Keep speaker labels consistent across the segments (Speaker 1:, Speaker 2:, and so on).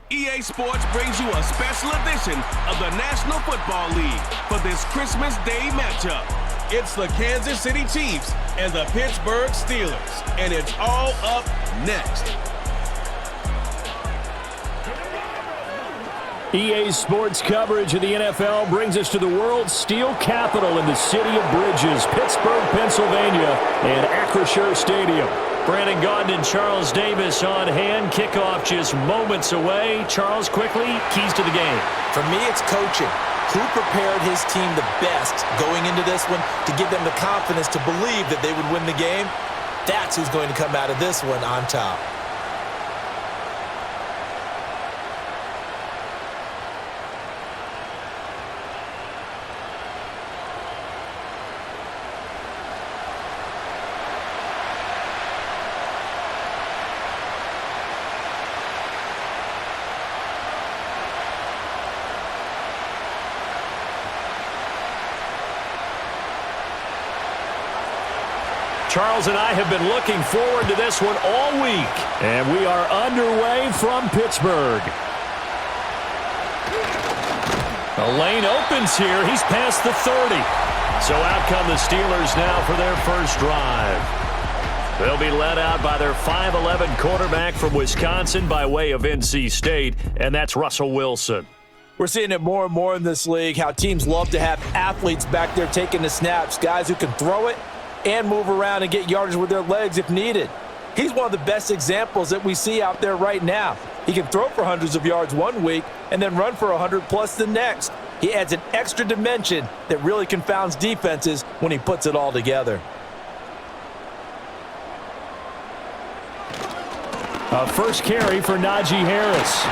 Speaker 1: EA Sports brings you a special edition of the National Football League for this Christmas Day matchup. It's the Kansas City Chiefs and the Pittsburgh Steelers, and it's all up next.
Speaker 2: EA Sports coverage of the NFL brings us to the world's steel capital in the city of Bridges, Pittsburgh, Pennsylvania, and Acrisure Stadium. Brandon Gaudin and Charles Davis on hand. Kickoff just moments away. Charles, quickly, keys to the game.
Speaker 3: For me, it's coaching. Who prepared his team the best going into this one to give them the confidence to believe that they would win the game? That's who's going to come out of this one on top.
Speaker 2: Charles and I have been looking forward to this one all week, and we are underway from Pittsburgh. The lane opens here. He's past the 30. So out come the Steelers now for their first drive. They'll be led out by their 5'11 quarterback from Wisconsin by way of NC State, and that's Russell Wilson.
Speaker 3: We're seeing it more and more in this league, how teams love to have athletes back there taking the snaps, guys who can throw it and move around and get yardage with their legs if needed. He's one of the best examples that we see out there right now. He can throw for hundreds of yards one week and then run for 100+ the next. He adds an extra dimension that really confounds defenses when he puts it all together.
Speaker 2: A first carry for Najee Harris.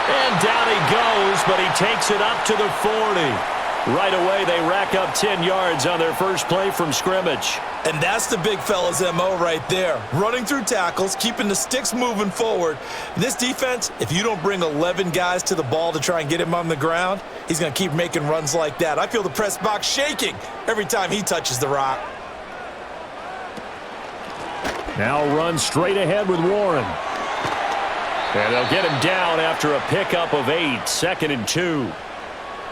Speaker 2: And down he goes, but he takes it up to the 40. Right away, they rack up 10 yards on their first play from scrimmage.
Speaker 3: And that's the big fella's MO right there. Running through tackles, keeping the sticks moving forward. This defense, if you don't bring 11 guys to the ball to try and get him on the ground, he's going to keep making runs like that. I feel the press box shaking every time he touches the rock.
Speaker 2: Now run straight ahead with Warren. And they'll get him down after a pickup of 8, 2nd and 2.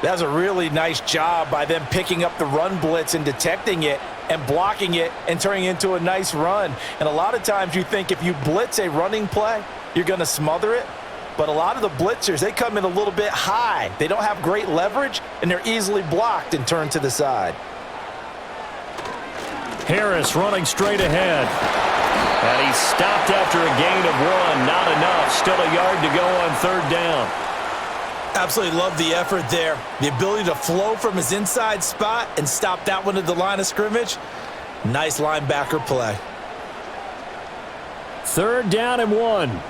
Speaker 3: That was a really nice job by them picking up the run blitz and detecting it and blocking it and turning it into a nice run. And a lot of times you think if you blitz a running play, you're going to smother it. But a lot of the blitzers, they come in a little bit high. They don't have great leverage, and they're easily blocked and turned to the side.
Speaker 2: Harris running straight ahead. And he's stopped after a gain of 1. Not enough. Still a yard to go on 3rd down.
Speaker 3: Absolutely love the effort there. The ability to flow from his inside spot and stop that one at the line of scrimmage. Nice linebacker play.
Speaker 2: 3rd down and 1.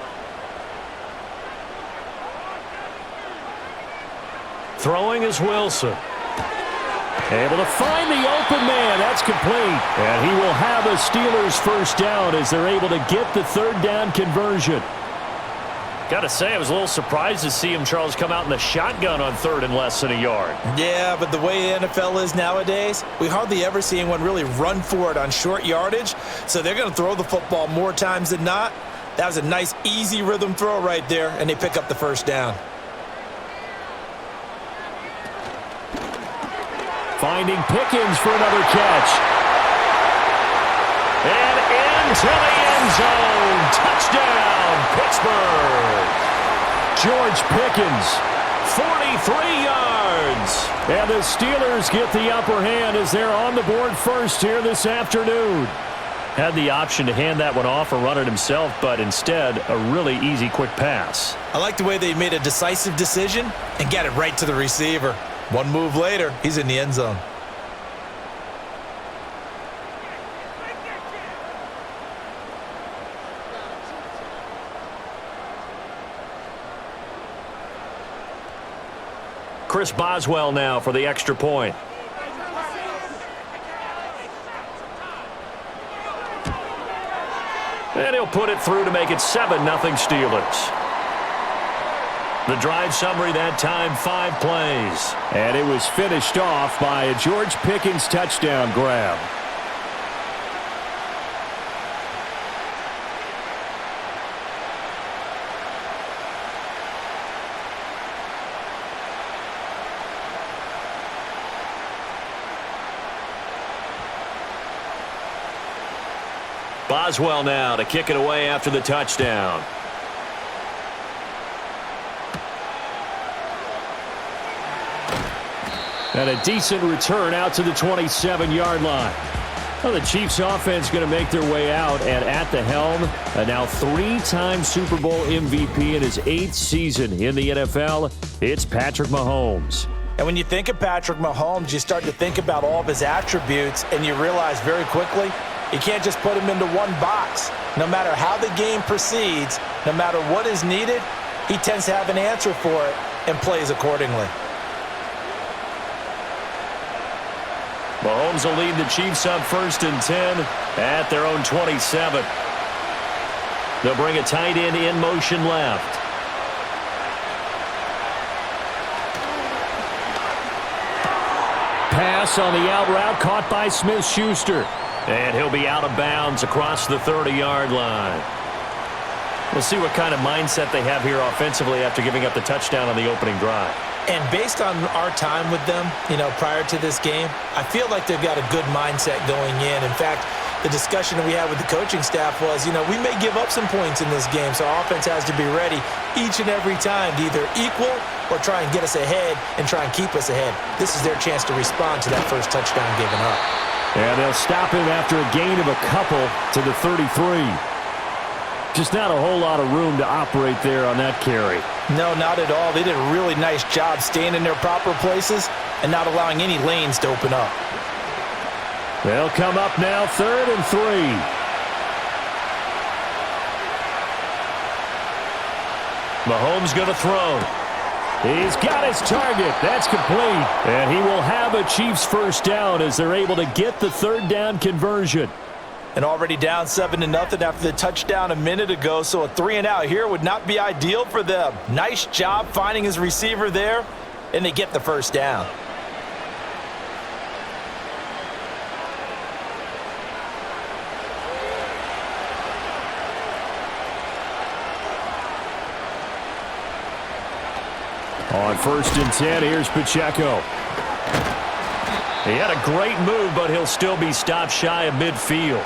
Speaker 2: Throwing is Wilson. Able to find the open man. That's complete. And he will have a Steelers first down as they're able to get the 3rd down conversion. Got to say, I was a little surprised to see him, Charles, come out in the shotgun on 3rd and less than a yard.
Speaker 3: Yeah, but the way the NFL is nowadays, we hardly ever see anyone really run for it on short yardage. So they're going to throw the football more times than not. That was a nice, easy rhythm throw right there, and they pick up the first down.
Speaker 2: Finding Pickens for another catch. And into the end zone. Touchdown, Pittsburgh. George Pickens, 43 yards. And the Steelers get the upper hand as they're on the board first here this afternoon. Had the option to hand that one off or run it himself, but instead, a really easy, quick pass.
Speaker 3: I like the way they made a decisive decision and got it right to the receiver. One move later, he's in the end zone.
Speaker 2: Chris Boswell now for the extra point. And he'll put it through to make it 7-0 Steelers. The drive summary that time, 5 plays. And it was finished off by a George Pickens touchdown grab. Boswell now to kick it away after the touchdown. And a decent return out to the 27-yard line. Well, the Chiefs offense going to make their way out, and at the helm, a now 3-time Super Bowl MVP in his 8th season in the NFL, it's Patrick Mahomes.
Speaker 3: And when you think of Patrick Mahomes, you start to think about all of his attributes, and you realize very quickly, you can't just put him into one box. No matter how the game proceeds, no matter what is needed, he tends to have an answer for it and plays accordingly.
Speaker 2: Mahomes will lead the Chiefs up 1st and 10 at their own 27. They'll bring a tight end in motion left. Pass on the out route caught by Smith-Schuster. And he'll be out of bounds across the 30-yard line. We'll see what kind of mindset they have here offensively after giving up the touchdown on the opening drive.
Speaker 3: And based on our time with them, prior to this game, I feel like they've got a good mindset going in. In fact, the discussion that we had with the coaching staff was, we may give up some points in this game, so our offense has to be ready each and every time to either equal or try and get us ahead and try and keep us ahead. This is their chance to respond to that first touchdown given up.
Speaker 2: And they'll stop him after a gain of a couple to the 33. Just not a whole lot of room to operate there on that carry.
Speaker 3: No, not at all. They did a really nice job staying in their proper places and not allowing any lanes to open up.
Speaker 2: They'll come up now 3rd and 3. Mahomes going to throw. He's got his target. That's complete. And he will have a Chiefs first down as they're able to get the 3rd down conversion.
Speaker 3: And already down 7-0 after the touchdown a minute ago, so a 3-and-out here would not be ideal for them. Nice job finding his receiver there, and they get the first down.
Speaker 2: On 1st and 10, here's Pacheco. He had a great move, but he'll still be stopped shy of midfield.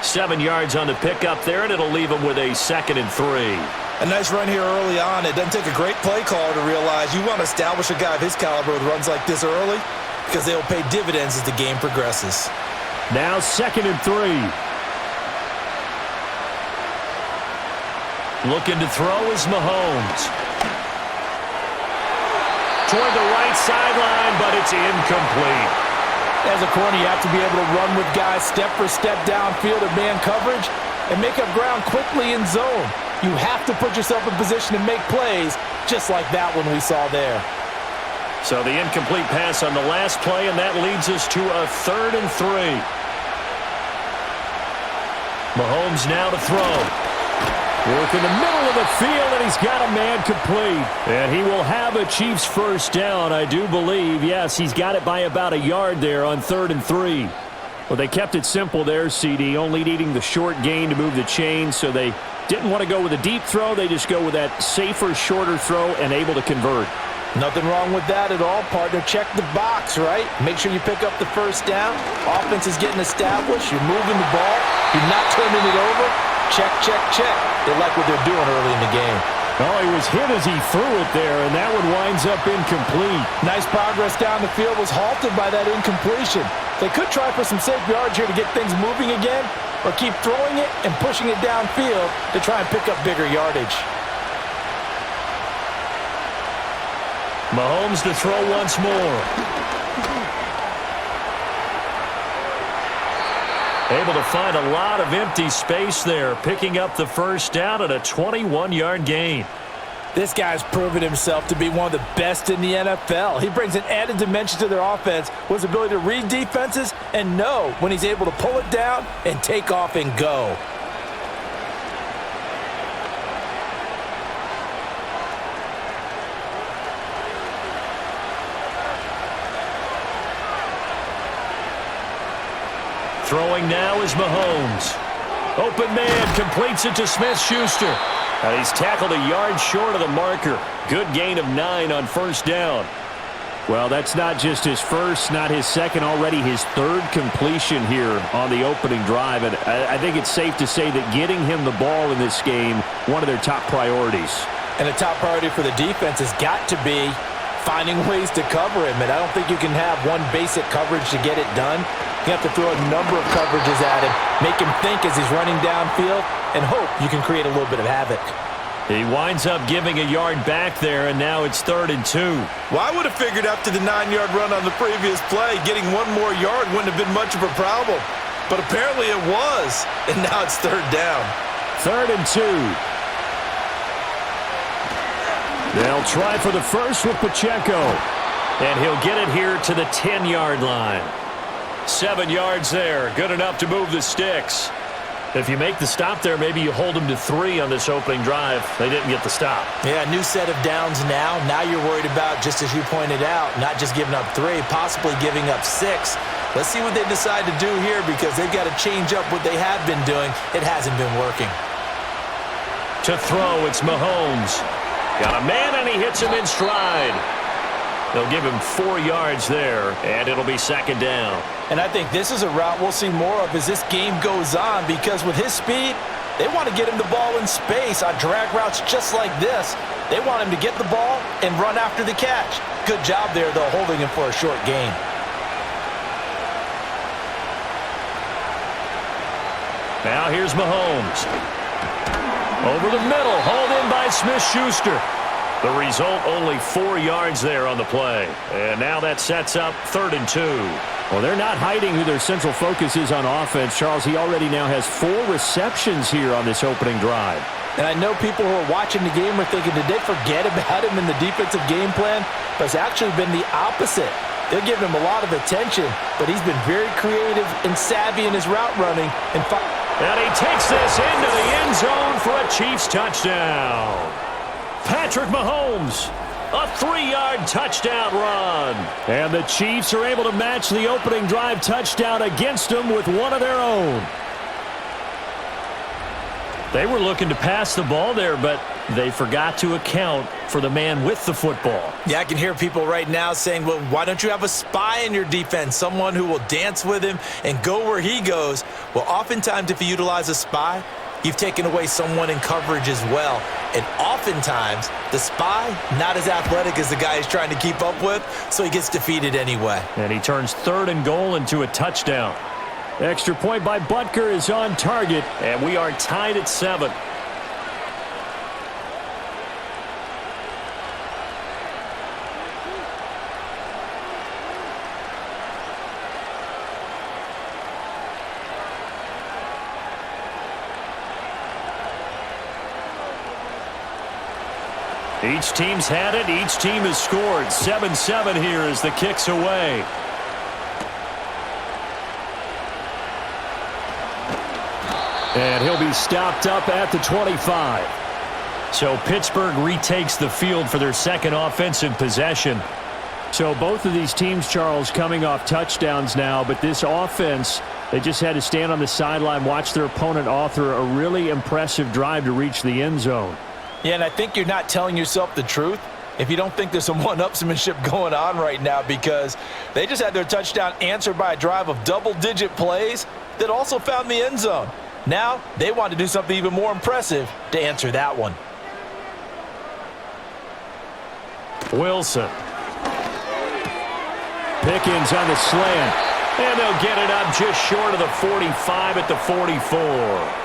Speaker 2: 7 yards on the pickup there, and it'll leave him with a 2nd and 3.
Speaker 3: A nice run here early on. It doesn't take a great play caller to realize you want to establish a guy of his caliber with runs like this early because they will pay dividends as the game progresses.
Speaker 2: Now 2nd and 3. Looking to throw is Mahomes. Toward the right sideline, but it's incomplete.
Speaker 3: As a corner, you have to be able to run with guys step for step downfield in man coverage and make up ground quickly in zone. You have to put yourself in position to make plays, just like that one we saw there.
Speaker 2: So the incomplete pass on the last play, and that leads us to a 3rd and 3. Mahomes now to throw. Work in the middle of the field, and he's got a man complete. And he will have a Chiefs first down, I do believe. Yes, he's got it by about a yard there on 3rd and 3. Well, they kept it simple there, CD, only needing the short gain to move the chain, so they didn't want to go with a deep throw. They just go with that safer, shorter throw and able to convert.
Speaker 3: Nothing wrong with that at all, partner. Check the box, right? Make sure you pick up the first down. Offense is getting established. You're moving the ball. You're not turning it over. Check, check, check. They like what they're doing early in the game.
Speaker 2: Oh, he was hit as he threw it there, and that one winds up incomplete.
Speaker 3: Nice progress down the field was halted by that incompletion. They could try for some safe yards here to get things moving again, or keep throwing it and pushing it downfield to try and pick up bigger yardage.
Speaker 2: Mahomes to throw once more. Able to find a lot of empty space there, picking up the first down at a 21-yard gain.
Speaker 3: This guy's proven himself to be one of the best in the NFL. He brings an added dimension to their offense with his ability to read defenses and know when he's able to pull it down and take off and go.
Speaker 2: Throwing now is Mahomes. Open man completes it to Smith-Schuster. And he's tackled a yard short of the marker. Good gain of 9 on first down. Well, that's not just his first, not his second, already his third completion here on the opening drive. And I think it's safe to say that getting him the ball in this game, one of their top priorities.
Speaker 3: And a top priority for the defense has got to be finding ways to cover him. And I don't think you can have one basic coverage to get it done. You have to throw a number of coverages at him, make him think as he's running downfield, and hope you can create a little bit of havoc.
Speaker 2: He winds up giving a yard back there, and now it's 3rd and 2.
Speaker 3: Well, I would have figured after the 9-yard run on the previous play, getting one more yard wouldn't have been much of a problem. But apparently it was, and now it's 3rd down.
Speaker 2: 3rd and 2. They'll try for the first with Pacheco. And he'll get it here to the 10-yard line. 7 yards there, good enough to move the sticks. If you make the stop there, maybe you hold them to 3 on this opening drive. They didn't get the stop.
Speaker 3: Yeah, new set of downs now. Now you're worried about, just as you pointed out, not just giving up 3, possibly giving up 6. Let's see what they decide to do here because they've got to change up what they have been doing. It hasn't been working.
Speaker 2: To throw, it's Mahomes. Got a man, and he hits him in stride. They'll give him 4 yards there, and it'll be 2nd down.
Speaker 3: And I think this is a route we'll see more of as this game goes on because with his speed, they want to get him the ball in space on drag routes just like this. They want him to get the ball and run after the catch. Good job there, though, holding him for a short gain.
Speaker 2: Now here's Mahomes. Over the middle, hauled in by Smith-Schuster. The result, only 4 yards there on the play. And now that sets up 3rd and 2. Well, they're not hiding who their central focus is on offense. Charles, he already now has 4 receptions here on this opening drive.
Speaker 3: And I know people who are watching the game are thinking, did they forget about him in the defensive game plan? But it's actually been the opposite. They're giving him a lot of attention, but he's been very creative and savvy in his route running.
Speaker 2: And he takes this into the end zone for a Chiefs touchdown. Patrick Mahomes, a 3-yard touchdown run. And the Chiefs are able to match the opening drive touchdown against them with one of their own. They were looking to pass the ball there, but they forgot to account for the man with the football.
Speaker 3: Yeah, I can hear people right now saying, well, why don't you have a spy in your defense, someone who will dance with him and go where he goes? Well, oftentimes if you utilize a spy, you've taken away someone in coverage as well. And oftentimes, the spy, not as athletic as the guy he's trying to keep up with, so he gets defeated anyway.
Speaker 2: And he turns 3rd and goal into a touchdown. Extra point by Butker is on target, and we are tied at 7. Each team's had it. Each team has scored. 7-7 here as the kick's away. And he'll be stopped up at the 25. So Pittsburgh retakes the field for their second offensive possession. So both of these teams, Charles, coming off touchdowns now, but this offense, they just had to stand on the sideline, watch their opponent author a really impressive drive to reach the end zone.
Speaker 3: Yeah, and I think you're not telling yourself the truth if you don't think there's some one-upsmanship going on right now because they just had their touchdown answered by a drive of double-digit plays that also found the end zone. Now they want to do something even more impressive to answer that one.
Speaker 2: Wilson. Pickens on the slant. And they'll get it up just short of the 45 at the 44.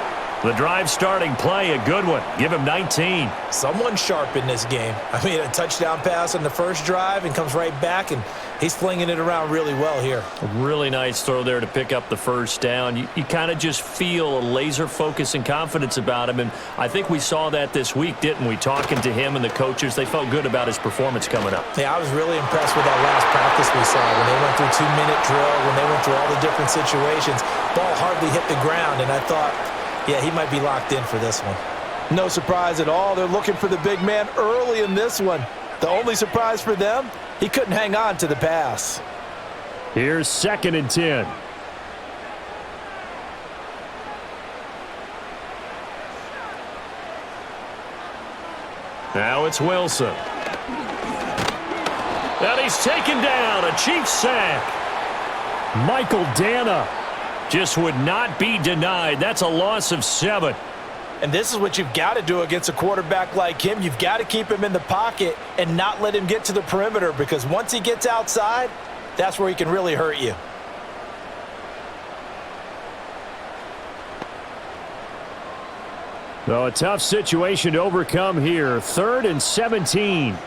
Speaker 2: The drive starting play, a good one. Give him 19.
Speaker 3: Someone sharp in this game. I mean, a touchdown pass on the first drive and comes right back, and he's flinging it around really well here.
Speaker 2: A really nice throw there to pick up the first down. You kind of just feel a laser focus and confidence about him, and I think we saw that this week, didn't we? Talking to him and the coaches, they felt good about his performance coming up.
Speaker 3: Yeah, I was really impressed with that last practice we saw when they went through 2-minute drill, when they went through all the different situations. Ball hardly hit the ground, and I thought, yeah, he might be locked in for this one. No surprise at all. They're looking for the big man early in this one. The only surprise for them, he couldn't hang on to the pass.
Speaker 2: Here's 2nd and 10. Now it's Wilson. And he's taken down, a Chiefs sack. Michael Dana just would not be denied. That's a loss of 7.
Speaker 3: And this is what you've got to do against a quarterback like him. You've got to keep him in the pocket and not let him get to the perimeter, because once he gets outside, that's where he can really hurt you.
Speaker 2: So a tough situation to overcome here. 3rd and 17.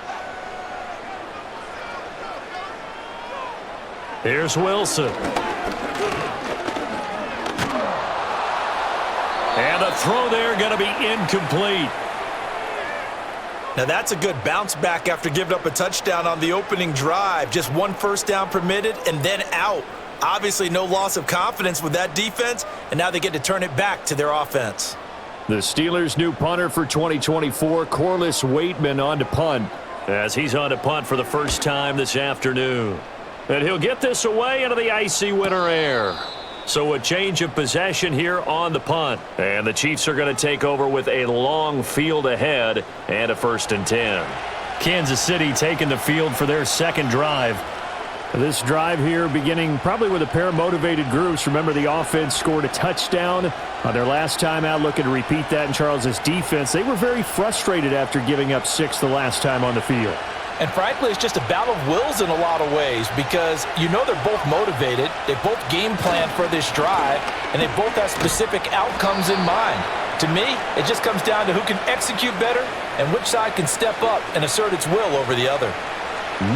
Speaker 2: Here's Wilson. And the throw there going to be incomplete.
Speaker 3: Now that's a good bounce back after giving up a touchdown on the opening drive. Just 1 first down permitted and then out. Obviously no loss of confidence with that defense, and now they get to turn it back to their offense.
Speaker 2: The Steelers' new punter for 2024, Corliss Waitman, on to punt, as he's on to punt for the first time this afternoon. And he'll get this away into the icy winter air. So a change of possession here on the punt. And the Chiefs are going to take over with a long field ahead and a 1st and 10. Kansas City taking the field for their second drive. This drive here beginning probably with a pair of motivated groups. Remember, the offense scored a touchdown on their last time out, looking to repeat that in Charles' defense. They were very frustrated after giving up 6 the last time on the field.
Speaker 3: And frankly, it's just a battle of wills in a lot of ways, because you know they're both motivated, they both game plan for this drive, and they both have specific outcomes in mind. To me, it just comes down to who can execute better and which side can step up and assert its will over the other.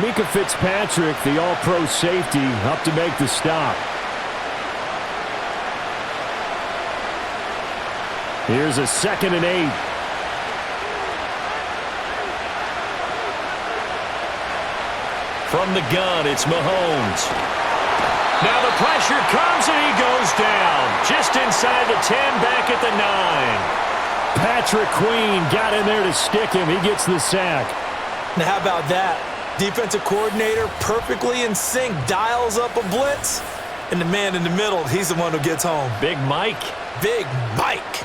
Speaker 2: Mika Fitzpatrick, the all-pro safety, up to make the stop. Here's a 2nd and 8. From the gun, it's Mahomes. Now the pressure comes and he goes down. Just inside the 10, back at the 9. Patrick Queen got in there to stick him. He gets the sack.
Speaker 3: Now how about that? Defensive coordinator perfectly in sync, dials up a blitz, and the man in the middle, he's the one who gets home.
Speaker 2: Big Mike.
Speaker 3: Big Mike.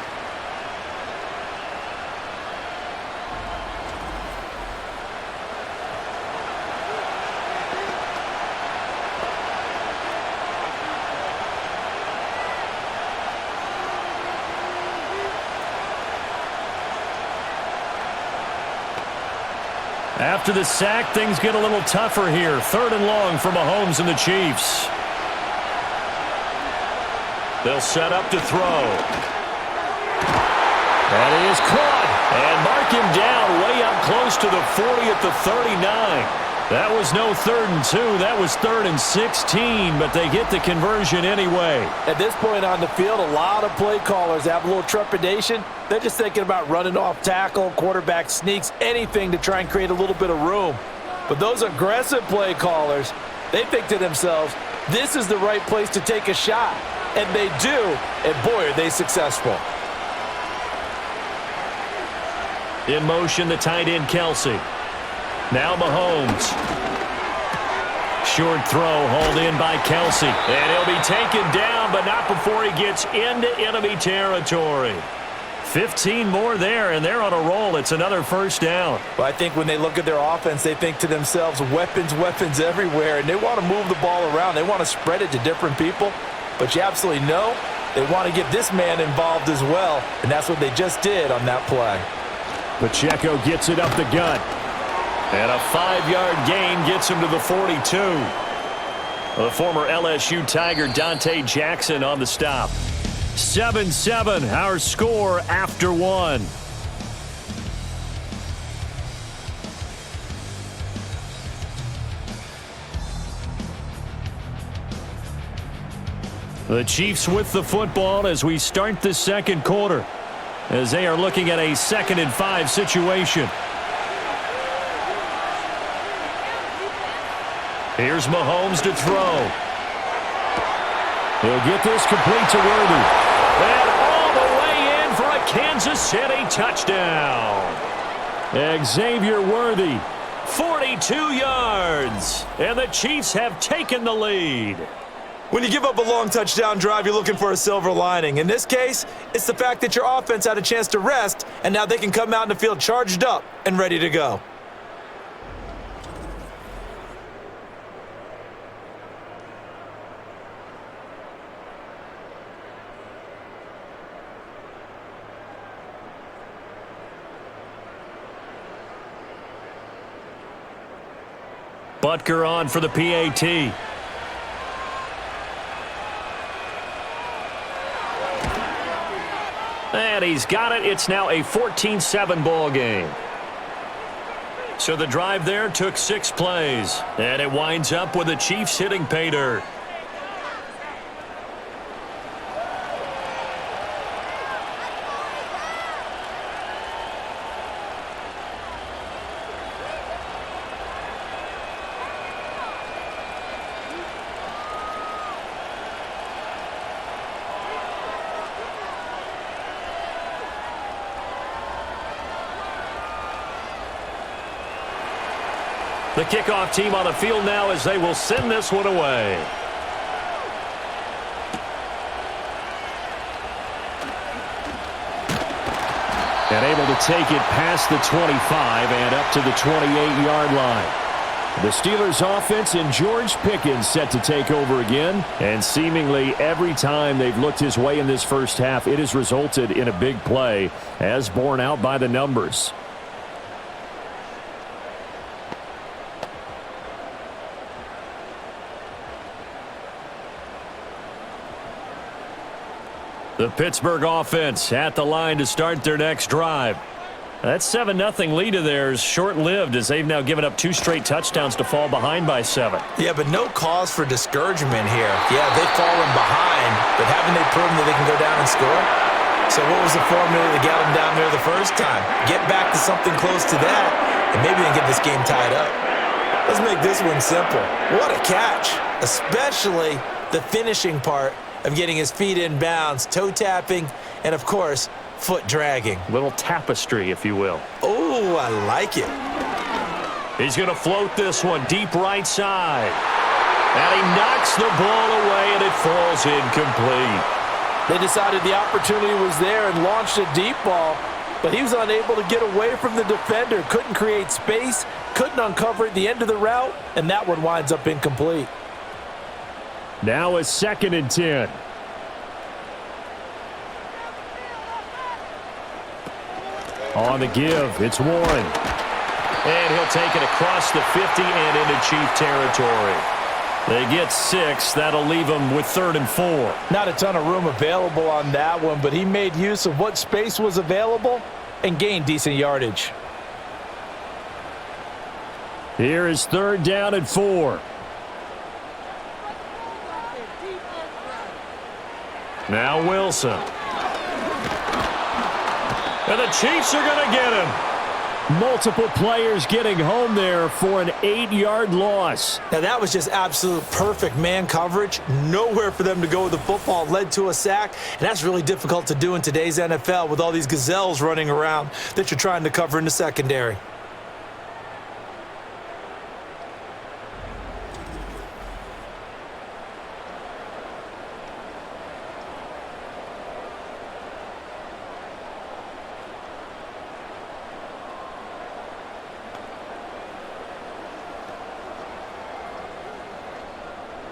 Speaker 2: After the sack, things get a little tougher here. 3rd and long for Mahomes and the Chiefs. They'll set up to throw. And he is caught. And mark him down way up close to the 40 at the 39. That was no 3rd and 2. That was 3rd and 16, but they get the conversion anyway.
Speaker 3: At this point on the field, a lot of play callers have a little trepidation. They're just thinking about running off tackle, quarterback sneaks, anything to try and create a little bit of room. But those aggressive play callers, they think to themselves, this is the right place to take a shot. And they do, and boy, are they successful.
Speaker 2: In motion, the tight end, Kelsey. Now Mahomes. Short throw hauled in by Kelsey. And he'll be taken down, but not before he gets into enemy territory. 15 more there, and they're on a roll. It's another 1st down.
Speaker 3: Well, I think when they look at their offense, they think to themselves, weapons, weapons everywhere, and they want to move the ball around. They want to spread it to different people, but you absolutely know they want to get this man involved as well, and that's what they just did on that play.
Speaker 2: Pacheco gets it up the gut. And a 5-yard gain gets him to the 42. The former LSU Tiger Dante Jackson on the stop. 7-7, our score after 1. The Chiefs with the football as we start the second quarter, as they are looking at a 2nd and 5 situation. Here's Mahomes to throw. He'll get this complete to Worthy. And all the way in for a Kansas City touchdown. Xavier Worthy, 42 yards. And the Chiefs have taken the lead.
Speaker 3: When you give up a long touchdown drive, you're looking for a silver lining. In this case, it's the fact that your offense had a chance to rest, and now they can come out in the field charged up and ready to go.
Speaker 2: Butker on for the PAT. And he's got it. It's now a 14-7 ball game. So the drive there took 6 plays. And it winds up with the Chiefs hitting pay dirt. The kickoff team on the field now as they will send this one away. And able to take it past the 25 and up to the 28-yard line. The Steelers offense and George Pickens set to take over again. And seemingly every time they've looked his way in this first half, it has resulted in a big play, as borne out by the numbers. The Pittsburgh offense at the line to start their next drive. That 7-0 lead of theirs short-lived as they've now given up 2 straight touchdowns to fall behind by 7.
Speaker 3: Yeah, but no cause for discouragement here. Yeah, they've fallen behind, but haven't they proven that they can go down and score? So what was the formula that got them down there the first time? Get back to something close to that, and maybe they can get this game tied up. Let's make this one simple. What a catch, especially the finishing part of getting his feet in bounds, toe tapping, and of course, foot dragging.
Speaker 2: Little tapestry, if you will.
Speaker 3: Oh, I like it.
Speaker 2: He's going to float this one deep right side. And he knocks the ball away, and it falls incomplete.
Speaker 3: They decided the opportunity was there and launched a deep ball, but he was unable to get away from the defender, couldn't create space, couldn't uncover at the end of the route, and that one winds up incomplete.
Speaker 2: Now a 2nd and 10. On the give, it's Warren. And he'll take it across the 50 and into Chief territory. They get 6. That'll leave them with 3rd and 4.
Speaker 3: Not a ton of room available on that one, but he made use of what space was available and gained decent yardage.
Speaker 2: Here is 3rd down and 4. Now Wilson. And the Chiefs are going to get him. Multiple players getting home there for an 8-yard loss.
Speaker 3: Now that was just absolute perfect man coverage. Nowhere for them to go with the football. Led to a sack. And that's really difficult to do in today's NFL with all these gazelles running around that you're trying to cover in the secondary.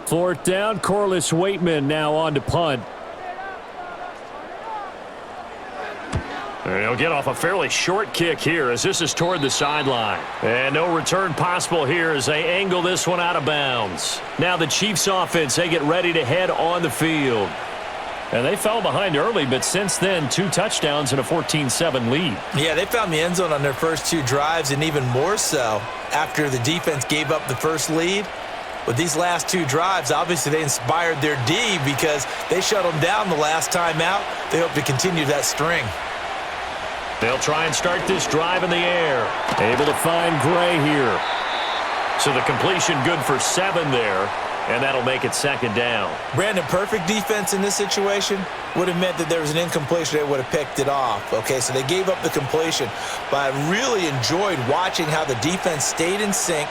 Speaker 2: Fourth down, Corliss Waitman now on to punt. And he'll get off a fairly short kick here as this is toward the sideline. And no return possible here as they angle this one out of bounds. Now the Chiefs offense, they get ready to head on the field. And they fell behind early, but since then, 2 touchdowns and a 14-7 lead.
Speaker 3: Yeah, they found the end zone on their first 2 drives, and even more so after the defense gave up the first lead. With these last 2 drives, obviously they inspired their D because they shut them down the last time out. They hope to continue that string.
Speaker 2: They'll try and start this drive in the air. Able to find Gray here. So the completion good for 7 there, and that'll make it 2nd down.
Speaker 3: Brandon, perfect defense in this situation would have meant that there was an incompletion. They would have picked it off. Okay, so they gave up the completion. But I really enjoyed watching how the defense stayed in sync,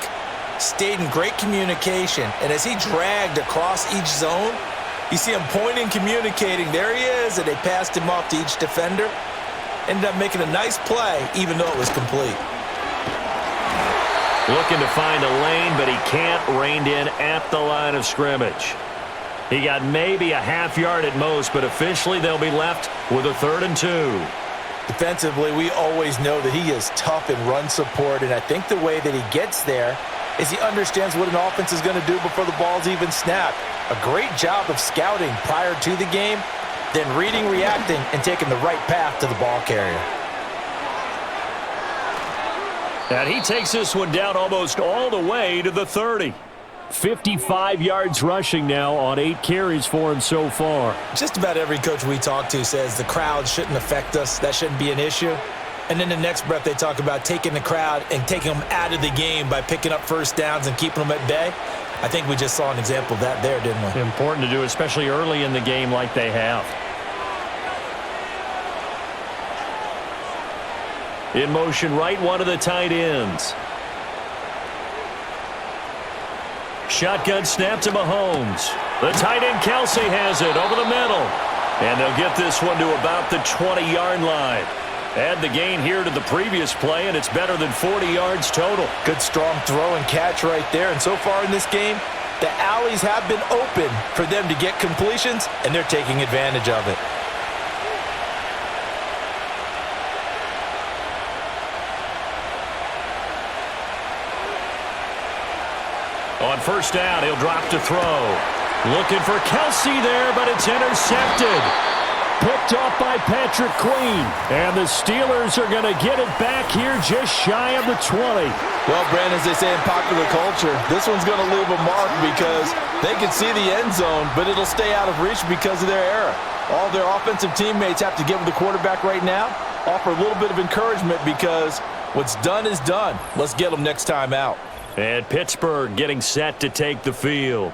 Speaker 3: stayed in great communication, and as he dragged across each zone, you see him pointing, communicating. There he is, and they passed him off to each defender. Ended up making a nice play, even though it was complete.
Speaker 2: Looking to find a lane, but he can't. Reined in at the line of scrimmage. He got maybe a half yard at most, but officially they'll be left with a 3rd and 2.
Speaker 3: Defensively, we always know that he is tough in run support, and I think the way that he gets there is he understands what an offense is going to do before the ball's even snapped. A great job of scouting prior to the game, then reading, reacting, and taking the right path to the ball carrier.
Speaker 2: And he takes this one down almost all the way to the 30. 55 yards rushing now on 8 carries for him so far.
Speaker 3: Just about every coach we talk to says the crowd shouldn't affect us. That shouldn't be an issue. And then the next breath they talk about taking the crowd and taking them out of the game by picking up first downs and keeping them at bay. I think we just saw an example of that there, didn't we?
Speaker 2: Important to do, especially early in the game like they have. In motion right, one of the tight ends. Shotgun snap to Mahomes. The tight end Kelsey has it over the middle. And they'll get this one to about the 20-yard line. Add the gain here to the previous play, and it's better than 40 yards total.
Speaker 3: Good strong throw and catch right there. And so far in this game, the alleys have been open for them to get completions, and they're taking advantage of it.
Speaker 2: On first down, he'll drop to throw. Looking for Kelsey there, but it's intercepted. Picked off by Patrick Queen. And the Steelers are going to get it back here just shy of the 20.
Speaker 3: Well, Brandon, as they say in popular culture, this one's going to leave a mark because they can see the end zone, but it'll stay out of reach because of their error. All their offensive teammates have to give the quarterback right now, offer a little bit of encouragement because what's done is done. Let's get them next time out.
Speaker 2: And Pittsburgh getting set to take the field.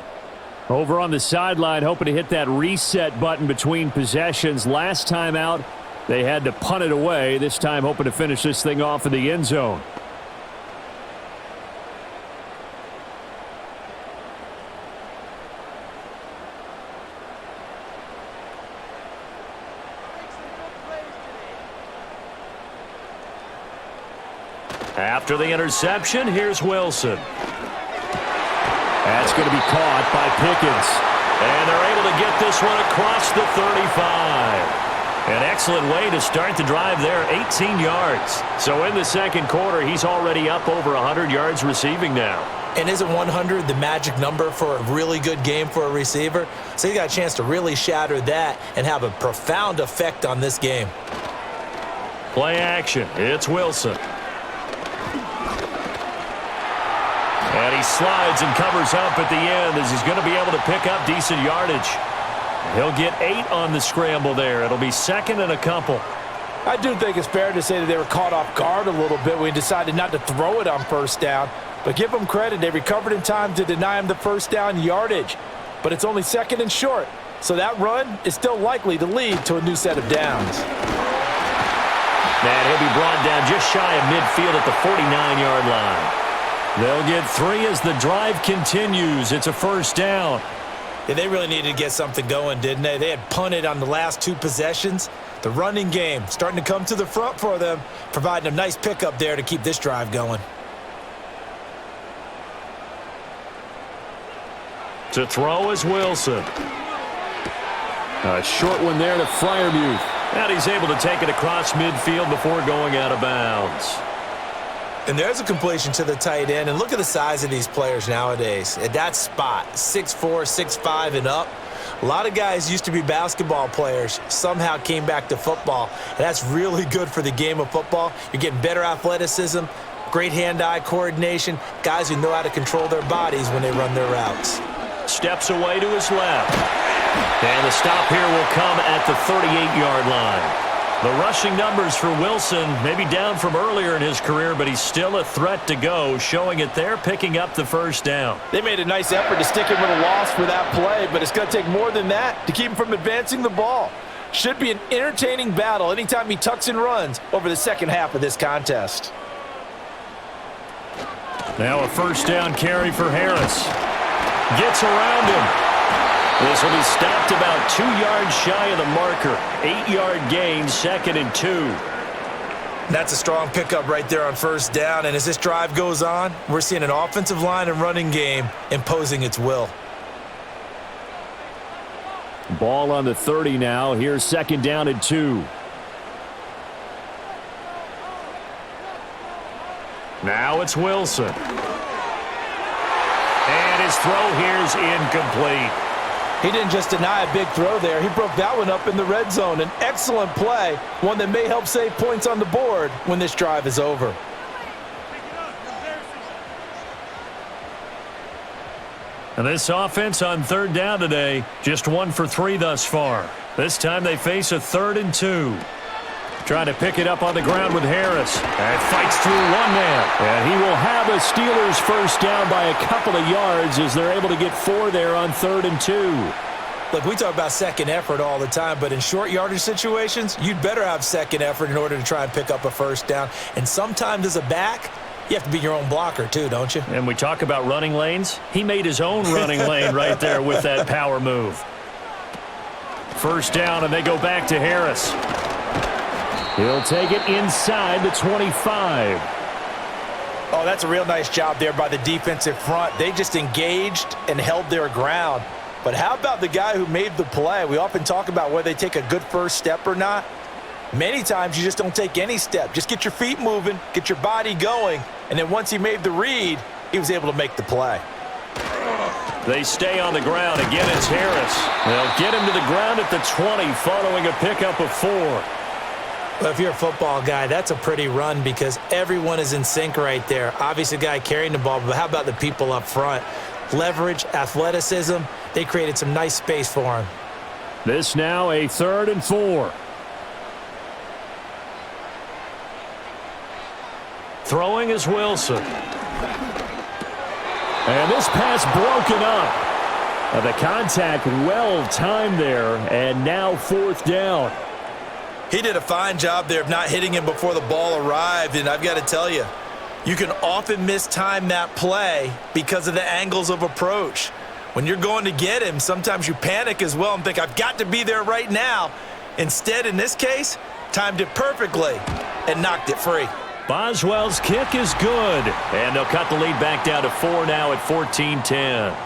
Speaker 2: Over on the sideline, hoping to hit that reset button between possessions. Last time out, they had to punt it away. This time, hoping to finish this thing off in the end zone. After the interception, here's Wilson. That's going to be caught by Pickens. And they're able to get this one across the 35. An excellent way to start the drive there, 18 yards. So in the second quarter, he's already up over 100 yards receiving now.
Speaker 3: And isn't 100 the magic number for a really good game for a receiver? So he got a chance to really shatter that and have a profound effect on this game.
Speaker 2: Play action. It's Wilson. And he slides and covers up at the end as he's going to be able to pick up decent yardage. He'll get 8 on the scramble there. It'll be second and a couple.
Speaker 3: I do think it's fair to say that they were caught off guard a little bit when he decided not to throw it on first down. But give them credit. They recovered in time to deny him the first down yardage. But it's only second and short. So that run is still likely to lead to a new set of downs.
Speaker 2: And he'll be brought down just shy of midfield at the 49-yard line. They'll get 3 as the drive continues. It's a first down.
Speaker 3: Yeah, they really needed to get something going, didn't they? They had punted on the last 2 possessions. The running game starting to come to the front for them, providing a nice pickup there to keep this drive going.
Speaker 2: To throw is Wilson. A short one there to Freiermuth. And he's able to take it across midfield before going out of bounds.
Speaker 3: And there's a completion to the tight end. And look at the size of these players nowadays. At that spot, 6'4", 6'5", and up. A lot of guys used to be basketball players, somehow came back to football. And that's really good for the game of football. You're getting better athleticism, great hand-eye coordination, guys who know how to control their bodies when they run their routes.
Speaker 2: Steps away to his left. And the stop here will come at the 38-yard line. The rushing numbers for Wilson maybe down from earlier in his career, but he's still a threat to go, showing it there, picking up the first down.
Speaker 3: They made a nice effort to stick him with a loss for that play, but it's going to take more than that to keep him from advancing the ball. Should be an entertaining battle anytime he tucks and runs over the second half of this contest.
Speaker 2: Now a first down carry for Harris. Gets around him. This will be stopped about 2 yards shy of the marker. 8-yard gain, 2nd and 2.
Speaker 3: That's a strong pickup right there on first down. And as this drive goes on, we're seeing an offensive line and running game imposing its will.
Speaker 2: Ball on the 30 now. Here's 2nd down and 2. Now it's Wilson. his throw here's incomplete.
Speaker 3: He didn't just deny a big throw there. He broke that one up in the red zone. An excellent play, one that may help save points on the board when this drive is over.
Speaker 2: And this offense on third down today, just 1 for 3 thus far. This time they face a 3rd and 2. Trying to pick it up on the ground with Harris. And fights through one man. And he will have a Steelers first down by a couple of yards as they're able to get 4 there on 3rd and 2.
Speaker 3: Look, we talk about second effort all the time, but in short yardage situations, you'd better have second effort in order to try and pick up a first down. And sometimes as a back, you have to be your own blocker too, don't you?
Speaker 2: And we talk about running lanes. He made his own running lane right there with that power move. First down, and they go back to Harris. He'll take it inside the 25.
Speaker 3: Oh, that's a real nice job there by the defensive front. They just engaged and held their ground. But how about the guy who made the play? We often talk about whether they take a good first step or not. Many times you just don't take any step. Just get your feet moving, get your body going, and then once he made the read, he was able to make the play.
Speaker 2: They stay on the ground. Again, it's Harris. They'll get him to the ground at the 20 following a pickup of 4.
Speaker 3: Well, if you're a football guy, that's a pretty run because everyone is in sync right there. Obviously, the guy carrying the ball, but how about the people up front? Leverage, athleticism, they created some nice space for him.
Speaker 2: This now a 3rd and 4. Throwing is Wilson. And this pass broken up. The contact well timed there, and now 4th down.
Speaker 3: He did a fine job there of not hitting him before the ball arrived, and I've got to tell you, you can often mistime that play because of the angles of approach. When you're going to get him, sometimes you panic as well and think, I've got to be there right now. Instead, in this case, timed it perfectly and knocked it free.
Speaker 2: Boswell's kick is good, and they'll cut the lead back down to 4 now at 14-10.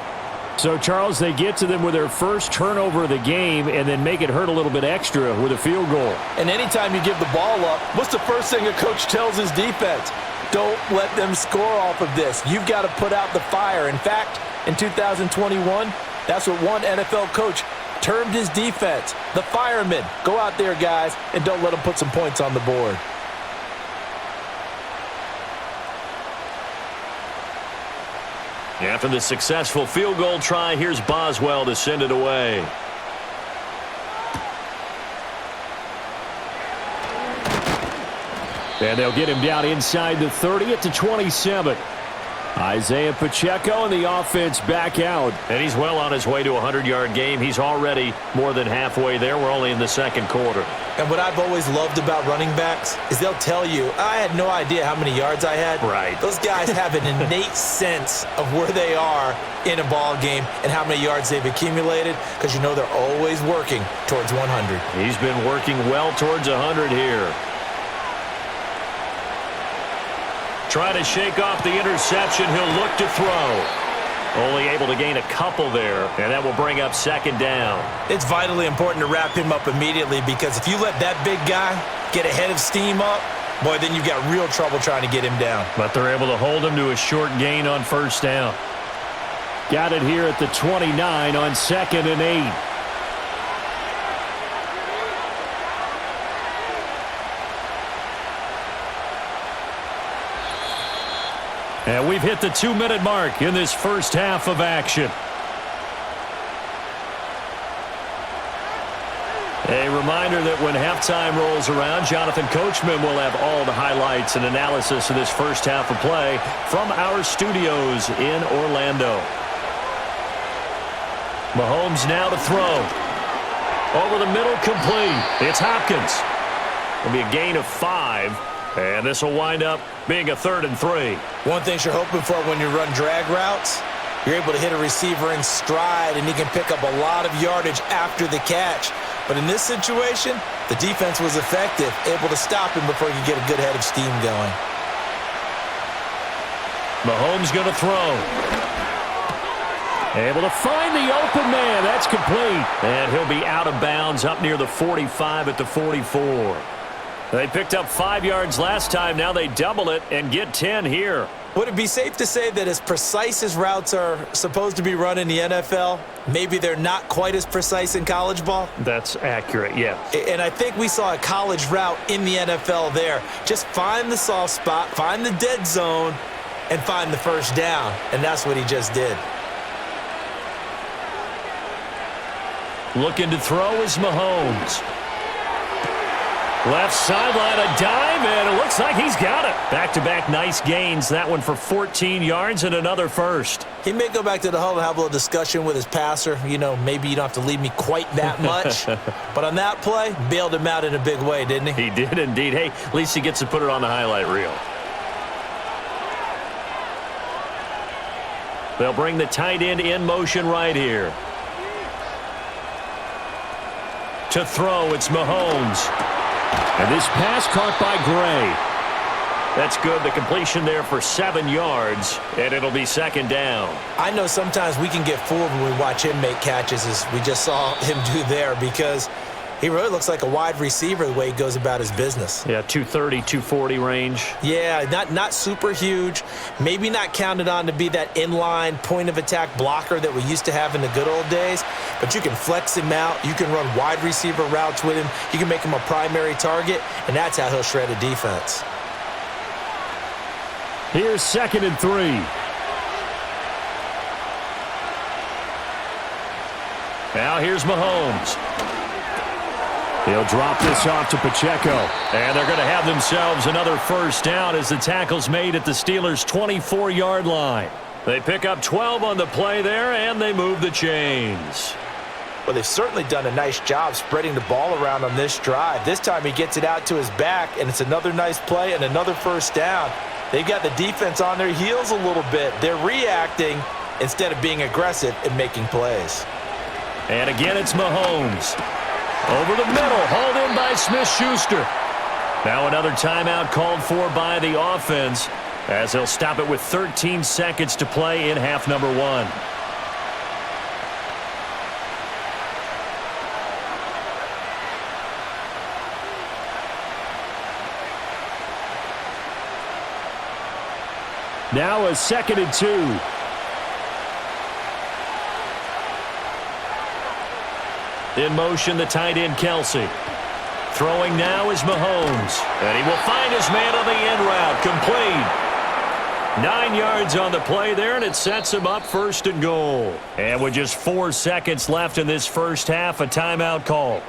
Speaker 2: So, Charles, they get to them with their first turnover of the game and then make it hurt a little bit extra with a field goal.
Speaker 3: And anytime you give the ball up, what's the first thing a coach tells his defense? Don't let them score off of this. You've got to put out the fire. In fact, in 2021, that's what one NFL coach termed his defense, the firemen. Go out there, guys, and don't let them put some points on the board.
Speaker 2: After the successful field goal try, here's Boswell to send it away. And they'll get him down inside the 30 at the 27. Isaiah Pacheco and the offense back out. And he's well on his way to a 100-yard game. He's already more than halfway there. We're only in the second quarter.
Speaker 3: And what I've always loved about running backs is they'll tell you, I had no idea how many yards I had.
Speaker 2: Right.
Speaker 3: Those guys have an innate sense of where they are in a ball game and how many yards they've accumulated because you know they're always working towards 100.
Speaker 2: He's been working well towards 100 here. Trying to shake off the interception. He'll look to throw. Only able to gain a couple there, and that will bring up 2nd down.
Speaker 3: It's vitally important to wrap him up immediately because if you let that big guy get ahead of steam up, boy, then you've got real trouble trying to get him down.
Speaker 2: But they're able to hold him to a short gain on 1st down. Got it here at the 29 on 2nd and 8. And we've hit the 2-minute mark in this first half of action. A reminder that when halftime rolls around, Jonathan Coachman will have all the highlights and analysis of this first half of play from our studios in Orlando. Mahomes now to throw. Over the middle, complete. It's Hopkins. It'll be a gain of 5. And this will wind up being a 3rd and 3.
Speaker 3: One thing you're hoping for when you run drag routes, you're able to hit a receiver in stride, and he can pick up a lot of yardage after the catch. But in this situation, the defense was effective, able to stop him before he could get a good head of steam going.
Speaker 2: Mahomes going to throw. Able to find the open man. That's complete. And he'll be out of bounds up near the 45 at the 44. They picked up 5 yards last time. Now they double it and get 10 here.
Speaker 3: Would it be safe to say that as precise as routes are supposed to be run in the NFL, maybe they're not quite as precise in college ball?
Speaker 2: That's accurate, yeah.
Speaker 3: And I think we saw a college route in the NFL there. Just find the soft spot, find the dead zone, and find the first down. And that's what he just did.
Speaker 2: Looking to throw is Mahomes. Left sideline, a dive, and it looks like he's got it. Back-to-back nice gains. That one for 14 yards and another first.
Speaker 3: He may go back to the huddle and have a little discussion with his passer. You know, maybe you don't have to leave me quite that much. But on that play, bailed him out in a big way, didn't he?
Speaker 2: He did indeed. Hey, at least he gets to put it on the highlight reel. They'll bring the tight end in motion right here. To throw, it's Mahomes. And this pass caught by Gray. That's good. The completion there for 7 yards, and it'll be second down.
Speaker 3: I know sometimes we can get fooled when we watch him make catches, as we just saw him do there, because he really looks like a wide receiver the way he goes about his business.
Speaker 2: Yeah, 230, 240 range.
Speaker 3: Yeah, not super huge. Maybe not counted on to be that inline point-of-attack blocker that we used to have in the good old days. But you can flex him out. You can run wide receiver routes with him. You can make him a primary target, and that's how he'll shred a defense.
Speaker 2: Here's 2nd and 3. Now here's Mahomes. He'll drop this off to Pacheco. And they're going to have themselves another first down as the tackle's made at the Steelers' 24-yard line. They pick up 12 on the play there, and they move the chains.
Speaker 3: Well, they've certainly done a nice job spreading the ball around on this drive. This time he gets it out to his back, and it's another nice play and another first down. They've got the defense on their heels a little bit. They're reacting instead of being aggressive and making plays.
Speaker 2: And again, it's Mahomes. Over the middle, hauled in by Smith-Schuster. Now another timeout called for by the offense, as they'll stop it with 13 seconds to play in half number 1. Now a 2nd and 2. In motion, the tight end, Kelsey. Throwing now is Mahomes. And he will find his man on the end route. Complete. 9 yards on the play there, and it sets him up 1st and goal. And with just 4 seconds left in this first half, a timeout call.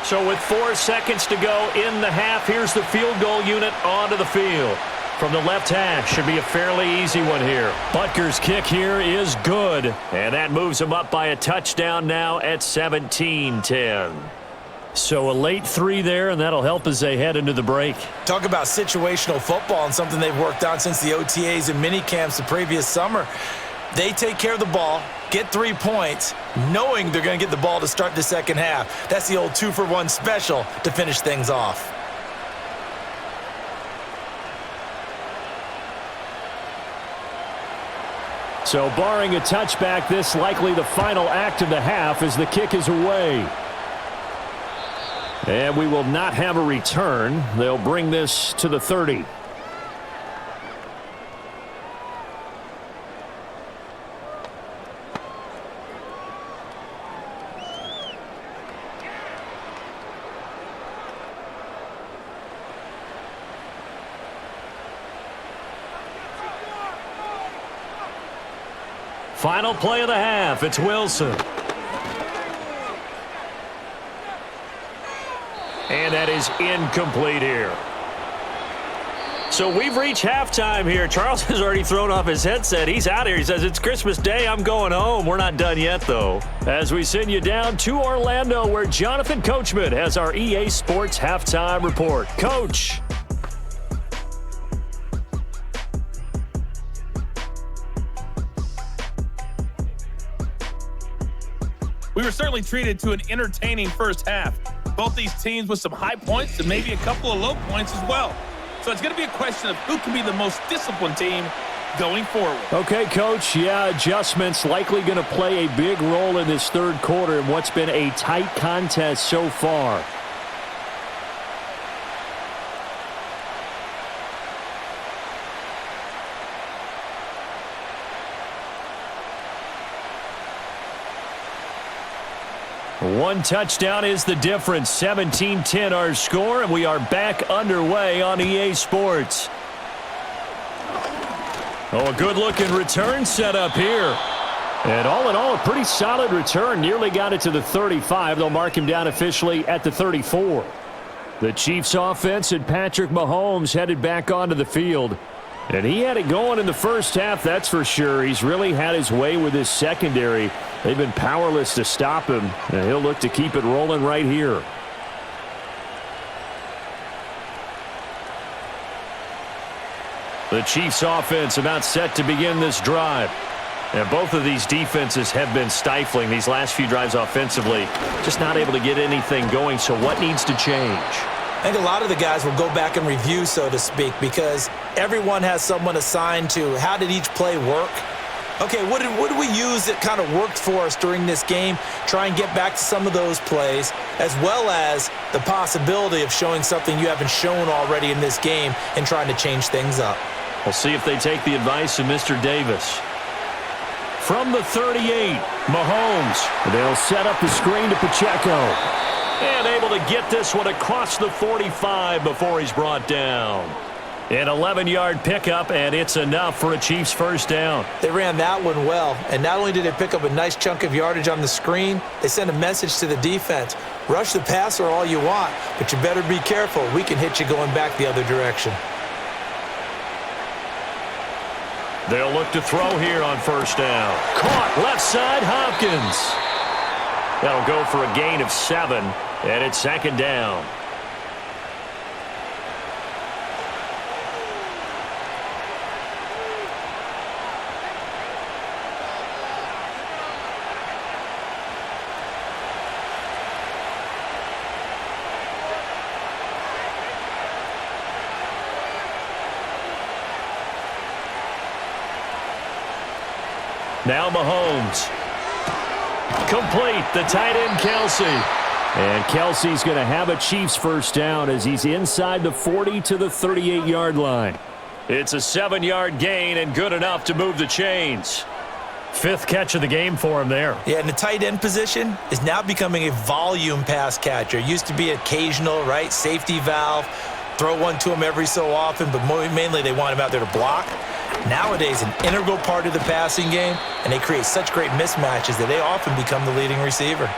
Speaker 2: So with 4 seconds to go in the half, here's the field goal unit onto the field. From the left hash, should be a fairly easy one here. Butker's kick here is good, and that moves him up by a touchdown now at 17-10. So a late 3 there, and that'll help as they head into the break.
Speaker 3: Talk about situational football and something they've worked on since the OTAs and mini camps the previous summer. They take care of the ball, get 3 points, knowing they're going to get the ball to start the second half. That's the old 2-for-1 special to finish things off.
Speaker 2: So barring a touchback, this likely the final act of the half as the kick is away. And we will not have a return. They'll bring this to the 30. Final play of the half. It's Wilson. And that is incomplete here. So we've reached halftime here. Charles has already thrown off his headset. He's out here. He says, it's Christmas Day. I'm going home. We're not done yet, though. As we send you down to Orlando, where Jonathan Coachman has our EA Sports halftime report. Coach.
Speaker 4: We were certainly treated to an entertaining first half. Both these teams with some high points and maybe a couple of low points as well. So it's going to be a question of who can be the most disciplined team going forward.
Speaker 2: Okay, Coach. Yeah, adjustments likely going to play a big role in this third quarter in what's been a tight contest so far. One touchdown is the difference. 17-10 our score, and we are back underway on EA Sports. Oh, a good-looking return set up here. And all in all, a pretty solid return. Nearly got it to the 35. They'll mark him down officially at the 34. The Chiefs offense and Patrick Mahomes headed back onto the field. And he had it going in the first half, that's for sure. He's really had his way with his secondary. They've been powerless to stop him, and he'll look to keep it rolling right here. The Chiefs offense about set to begin this drive. And both of these defenses have been stifling these last few drives offensively. Just not able to get anything going, so what needs to change?
Speaker 3: I think a lot of the guys will go back and review, so to speak, because everyone has someone assigned to how did each play work. Okay, what did we use that kind of worked for us during this game? Try and get back to some of those plays, as well as the possibility of showing something you haven't shown already in this game and trying to change things up.
Speaker 2: We'll see if they take the advice of Mr. Davis. From the 38, Mahomes. They'll set up the screen to Pacheco. And able to get this one across the 45 before he's brought down. An 11-yard pickup, and it's enough for a Chiefs first down.
Speaker 3: They ran that one well, and not only did they pick up a nice chunk of yardage on the screen, they sent a message to the defense. Rush the passer all you want, but you better be careful. We can hit you going back the other direction.
Speaker 2: They'll look to throw here on first down. Caught left side, Hopkins. That'll go for a gain of 7, and it's second down. Now Mahomes. Complete, the tight end, Kelsey. And Kelsey's going to have a Chiefs first down as he's inside the 40 to the 38-yard line. It's a 7-yard gain and good enough to move the chains. 5th catch of the game for him there.
Speaker 3: Yeah, and the tight end position is now becoming a volume pass catcher. It used to be occasional, right? Safety valve. Throw one to him every so often, but mainly they want him out there to block. Nowadays, an integral part of the passing game, and they create such great mismatches that they often become the leading receiver.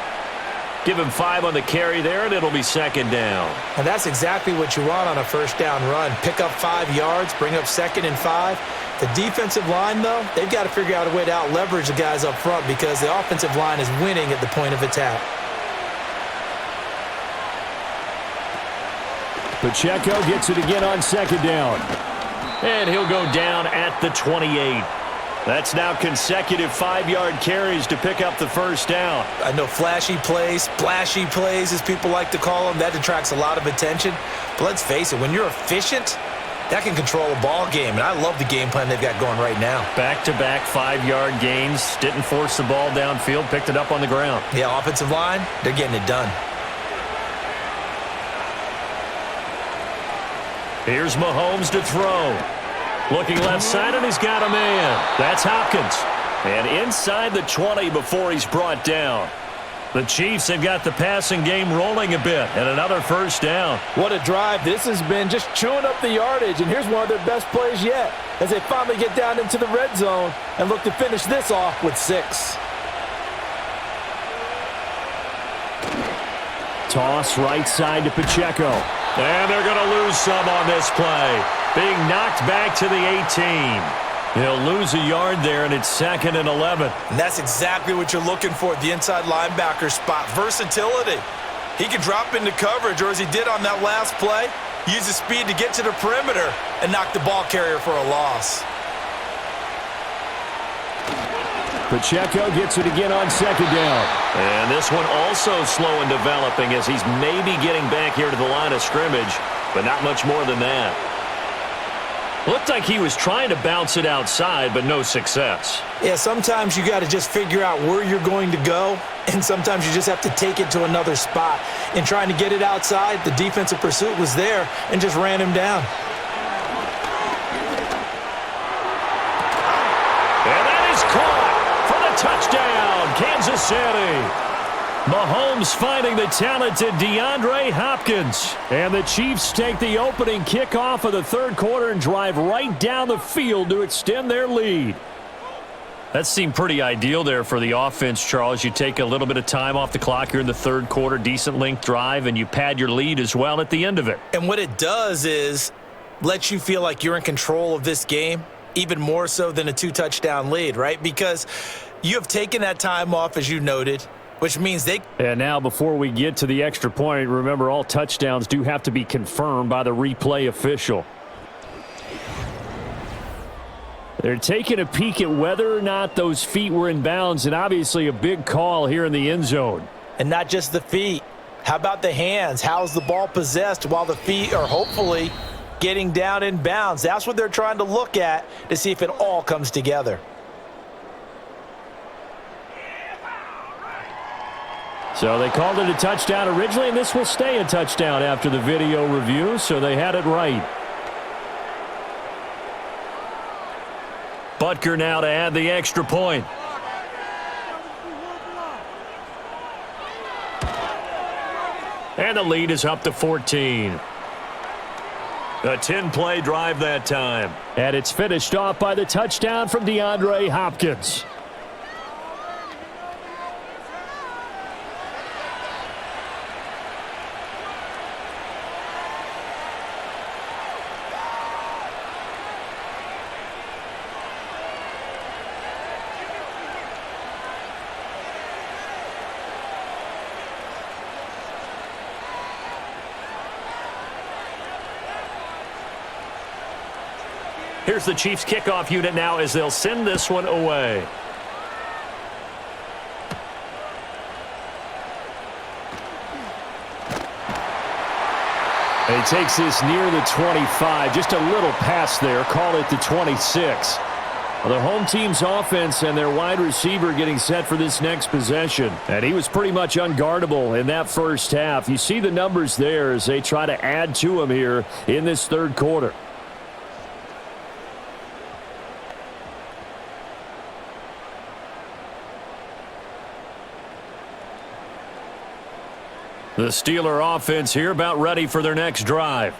Speaker 2: Give him 5 on the carry there, and it'll be second down.
Speaker 3: And that's exactly what you want on a first down run. Pick up 5 yards, bring up second and 5. The defensive line, though, they've got to figure out a way to out-leverage the guys up front because the offensive line is winning at the point of attack.
Speaker 2: Pacheco gets it again on second down. And he'll go down at the 28. That's now consecutive 5-yard carries to pick up the first down.
Speaker 3: I know flashy plays, splashy plays, as people like to call them, that attracts a lot of attention. But let's face it, when you're efficient, that can control a ball game. And I love the game plan they've got going right now.
Speaker 2: Back-to-back 5-yard gains. Didn't force the ball downfield, picked it up on the ground.
Speaker 3: Yeah, offensive line, they're getting it done.
Speaker 2: Here's Mahomes to throw. Looking left side, and he's got a man. That's Hopkins. And inside the 20 before he's brought down. The Chiefs have got the passing game rolling a bit, and another first down.
Speaker 3: What a drive. This has been just chewing up the yardage, and here's one of their best plays yet as they finally get down into the red zone and look to finish this off with 6.
Speaker 2: Toss right side to Pacheco. And they're going to lose some on this play. Being knocked back to the 18. He'll lose a yard there, and it's second and 11.
Speaker 3: And that's exactly what you're looking for at the inside linebacker spot. Versatility. He can drop into coverage, or as he did on that last play, use his speed to get to the perimeter and knock the ball carrier for a loss.
Speaker 2: Pacheco gets it again on second down.
Speaker 5: And this one also slow in developing as he's maybe getting back here to the line of scrimmage, but not much more than that. Looked like he was trying to bounce it outside, but no success.
Speaker 3: Yeah, sometimes you got to just figure out where you're going to go, and sometimes you just have to take it to another spot. In trying to get it outside, the defensive pursuit was there and just ran him down.
Speaker 2: And that is caught for the touchdown, Kansas City. Mahomes finding the talented DeAndre Hopkins. And the Chiefs take the opening kickoff of the third quarter and drive right down the field to extend their lead.
Speaker 5: That seemed pretty ideal there for the offense, Charles. You take a little bit of time off the clock here in the third quarter, decent length drive, and you pad your lead as well at the end of it.
Speaker 3: And what it does is lets you feel like you're in control of this game, even more so than a 2-touchdown lead, right? Because you have taken that time off, as you noted, which means they...
Speaker 2: And now before we get to the extra point, remember all touchdowns do have to be confirmed by the replay official. They're taking a peek at whether or not those feet were in bounds, and obviously a big call here in the end zone.
Speaker 3: And not just the feet. How about the hands? How's the ball possessed while the feet are hopefully getting down in bounds? That's what they're trying to look at to see if it all comes together.
Speaker 2: So they called it a touchdown originally, and this will stay a touchdown after the video review, so they had it right.
Speaker 5: Butker now to add the extra point. And the lead is up to 14. A 10-play drive that time.
Speaker 2: And it's finished off by the touchdown from DeAndre Hopkins.
Speaker 5: Here's the Chiefs kickoff unit now as they'll send this one away.
Speaker 2: And he takes this near the 25. Just a little pass there. Call it the 26. Well, the home team's offense and their wide receiver getting set for this next possession. And he was pretty much unguardable in that first half. You see the numbers there as they try to add to him here in this third quarter.
Speaker 5: The Steeler offense here about ready for their next drive.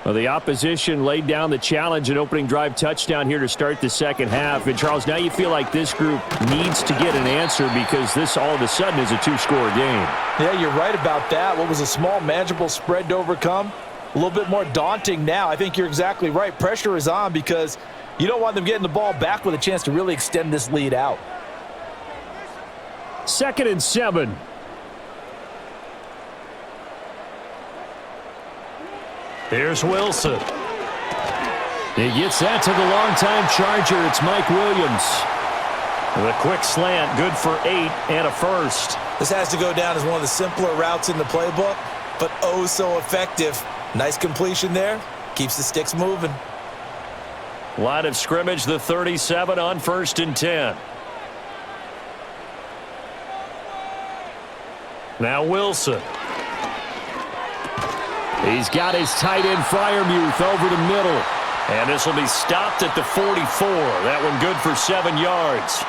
Speaker 2: Well, the opposition laid down the challenge and opening drive touchdown here to start the second half. And, Charles, now you feel like this group needs to get an answer because this all of a sudden is a two-score game.
Speaker 3: Yeah, you're right about that. What was a small, manageable spread to overcome? A little bit more daunting now. I think you're exactly right. Pressure is on because you don't want them getting the ball back with a chance to really extend this lead out.
Speaker 2: 2nd and 7.
Speaker 5: Here's Wilson.
Speaker 2: He gets that to the longtime Charger. It's Mike Williams.
Speaker 5: The quick slant, good for 8 and a first.
Speaker 3: This has to go down as one of the simpler routes in the playbook, but oh so effective. Nice completion there. Keeps the sticks moving.
Speaker 5: Line of scrimmage, the 37 on 1st and 10. Now Wilson.
Speaker 2: He's got his tight end Freiermuth over the middle.
Speaker 5: And this will be stopped at the 44. That one good for 7 yards.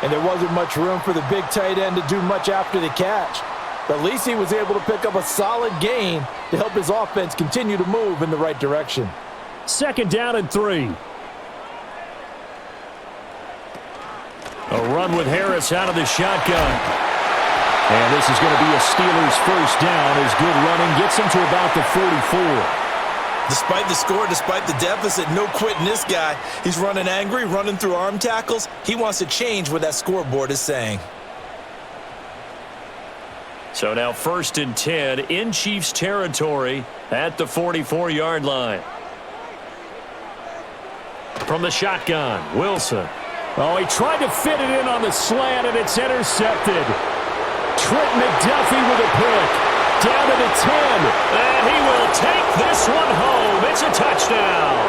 Speaker 3: And there wasn't much room for the big tight end to do much after the catch. But at least he was able to pick up a solid gain to help his offense continue to move in the right direction.
Speaker 2: 2nd down and 3.
Speaker 5: A run with Harris out of the shotgun.
Speaker 2: And this is going to be a Steelers first down as good running gets him to about the 44.
Speaker 3: Despite the score, despite the deficit, no quitting this guy. He's running angry, running through arm tackles. He wants to change what that scoreboard is saying.
Speaker 5: So now 1st and 10 in Chiefs territory at the 44-yard line. From the shotgun, Wilson.
Speaker 2: Oh, he tried to fit it in on the slant, and it's intercepted. Trent McDuffie with a pick. Down to the 10.
Speaker 5: And he will take this one home. It's a touchdown.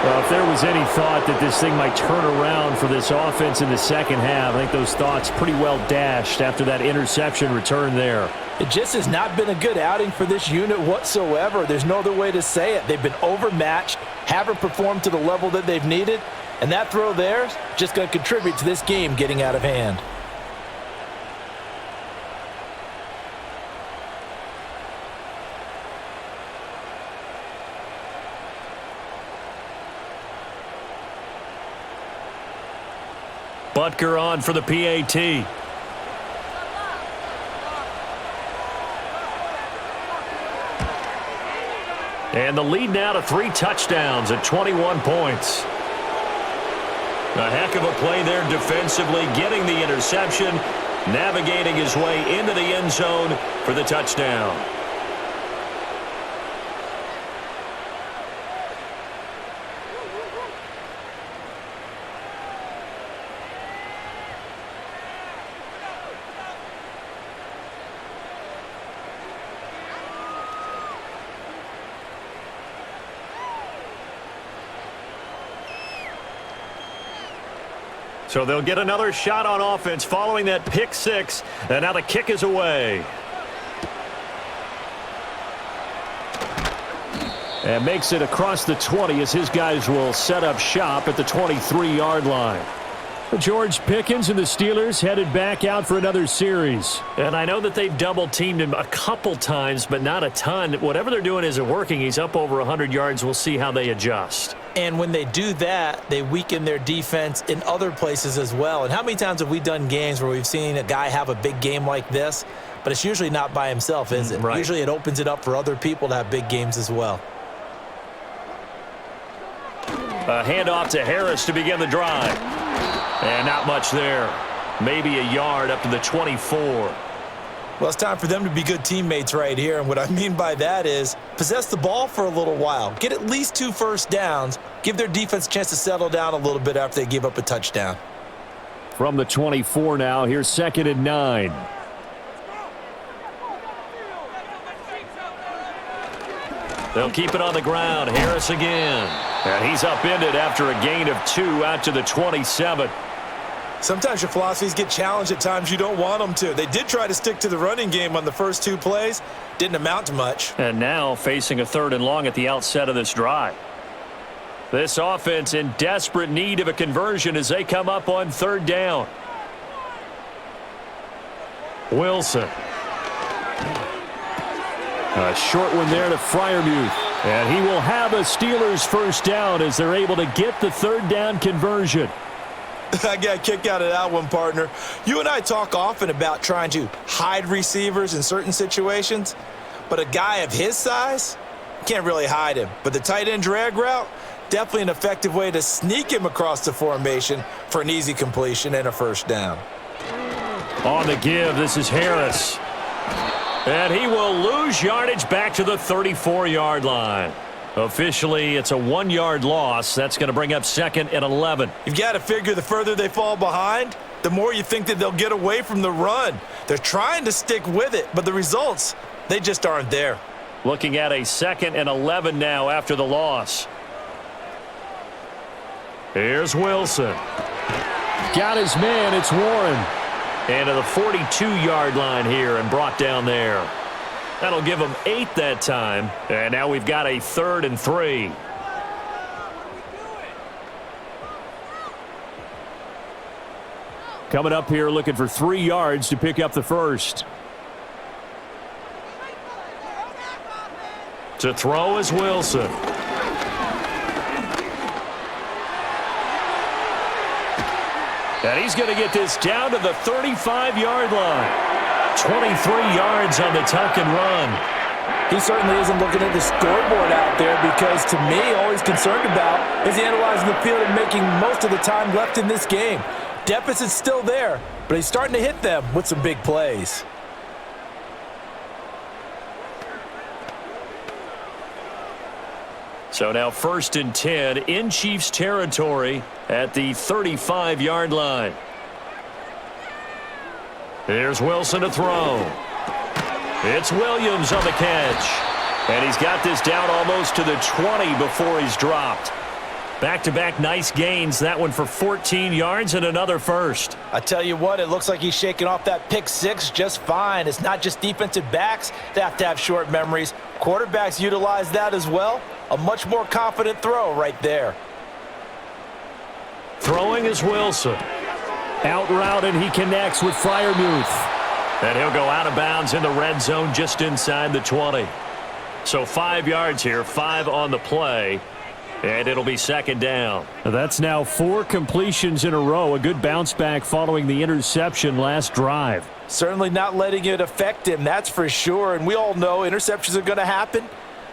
Speaker 2: Well, if there was any thought that this thing might turn around for this offense in the second half, I think those thoughts pretty well dashed after that interception return there.
Speaker 3: It just has not been a good outing for this unit whatsoever. There's no other way to say it. They've been overmatched, haven't performed to the level that they've needed, and that throw there is just going to contribute to this game getting out of hand.
Speaker 5: Butker on for the PAT. And the lead now to 3 touchdowns at 21 points. A heck of a play there defensively, getting the interception, navigating his way into the end zone for the touchdown. So they'll get another shot on offense following that pick six, and now the kick is away.
Speaker 2: And makes it across the 20 as his guys will set up shop at the 23-yard line. George Pickens and the Steelers headed back out for another series.
Speaker 5: And I know that they've double-teamed him a couple times, but not a ton. Whatever they're doing isn't working. He's up over 100 yards. We'll see how they adjust.
Speaker 3: And when they do that, they weaken their defense in other places as well. And how many times have we done games where we've seen a guy have a big game like this, but it's usually not by himself, is it?
Speaker 5: Right.
Speaker 3: Usually it opens it up for other people to have big games as well.
Speaker 5: A handoff to Harris to begin the drive. And not much there. Maybe a yard up to the 24.
Speaker 3: Well, it's time for them to be good teammates right here. And what I mean by that is possess the ball for a little while. Get at least 2 first downs. Give their defense a chance to settle down a little bit after they give up a touchdown.
Speaker 2: From the 24 now, here's 2nd and 9.
Speaker 5: They'll keep it on the ground. Harris again. And he's upended after a gain of 2 out to the 27.
Speaker 3: Sometimes your philosophies get challenged at times you don't want them to. They did try to stick to the running game on the first 2 plays. Didn't amount to much.
Speaker 5: And now facing a 3rd and long at the outset of this drive. This offense in desperate need of a conversion as they come up on 3rd down. Wilson.
Speaker 2: A short one there to Freiermuth. And he will have a Steelers first down as they're able to get the 3rd down conversion.
Speaker 3: I got a kick out of that one, partner. You and I talk often about trying to hide receivers in certain situations, but a guy of his size, can't really hide him. But the tight end drag route, definitely an effective way to sneak him across the formation for an easy completion and a first down.
Speaker 5: On the give, this is Harris. And he will lose yardage back to the 34-yard line. Officially, it's a 1-yard loss. That's going to bring up 2nd and 11.
Speaker 3: You've got to figure the further they fall behind, the more you think that they'll get away from the run. They're trying to stick with it, but the results, they just aren't there.
Speaker 5: Looking at a 2nd and 11 now after the loss. Here's Wilson.
Speaker 2: Got his man. It's Warren.
Speaker 5: And to the 42-yard line here and brought down there. That'll give them 8 that time. And now we've got a 3rd and 3.
Speaker 2: Coming up here looking for 3 yards to pick up the first.
Speaker 5: To throw is Wilson. And he's going to get this down to the 35-yard line. 23 yards on the tuck and run.
Speaker 3: He certainly isn't looking at the scoreboard out there because, to me, all he's concerned about is analyzing the field and making most of the time left in this game. Deficit's still there, but he's starting to hit them with some big plays.
Speaker 5: So now 1st and 10 in Chiefs territory at the 35-yard line. Here's Wilson to throw. It's Williams on the catch. And he's got this down almost to the 20 before he's dropped. Back-to-back nice gains. That one for 14 yards and another first.
Speaker 3: I tell you what, it looks like he's shaking off that pick six just fine. It's not just defensive backs that have to have short memories. Quarterbacks utilize that as well. A much more confident throw right there.
Speaker 5: Throwing is Wilson.
Speaker 2: Out route, and he connects with Freiermuth.
Speaker 5: And he'll go out of bounds in the red zone just inside the 20. So 5 yards here, 5 on the play. And it'll be 2nd down.
Speaker 2: That's now 4 completions in a row. A good bounce back following the interception last drive.
Speaker 3: Certainly not letting it affect him, that's for sure. And we all know interceptions are going to happen.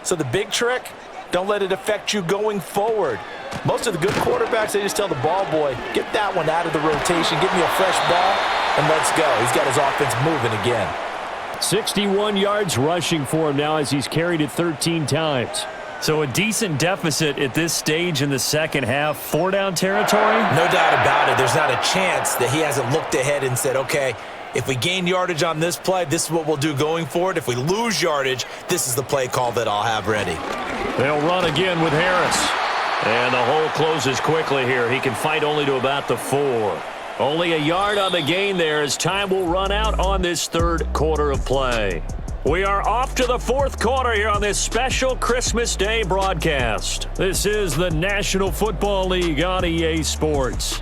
Speaker 3: So the big trick, don't let it affect you going forward. Most of the good quarterbacks, they just tell the ball boy, get that one out of the rotation, give me a fresh ball, and let's go. He's got his offense moving again.
Speaker 2: 61 yards rushing for him now as he's carried it 13 times.
Speaker 5: So a decent deficit at this stage in the second half. 4-down territory?
Speaker 3: No doubt about it. There's not a chance that he hasn't looked ahead and said, okay, if we gain yardage on this play, this is what we'll do going forward. If we lose yardage, this is the play call that I'll have ready.
Speaker 5: They'll run again with Harris. And the hole closes quickly here. He can fight only to about the 4. Only a yard on the gain there as time will run out on this 3rd quarter of play. We are off to the 4th quarter here on this special Christmas Day broadcast. This is the National Football League on EA Sports.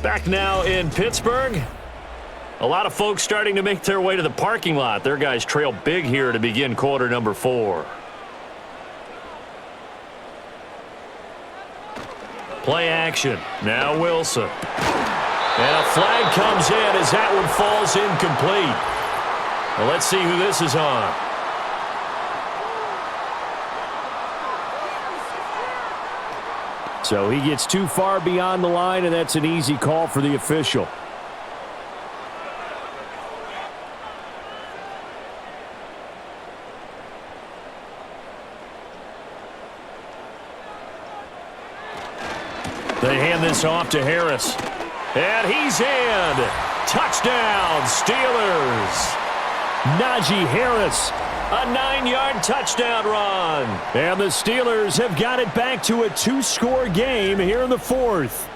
Speaker 5: Back now in Pittsburgh. A lot of folks starting to make their way to the parking lot. Their guys trail big here to begin quarter number 4. Play action. Now Wilson. And a flag comes in as that one falls incomplete. Well, let's see who this is on.
Speaker 2: So he gets too far beyond the line, and that's an easy call for the official.
Speaker 5: They hand this off to Harris. And he's in. Touchdown, Steelers.
Speaker 2: Najee Harris.
Speaker 5: A 9-yard touchdown run.
Speaker 2: And the Steelers have got it back to a 2-score game here in the 4th.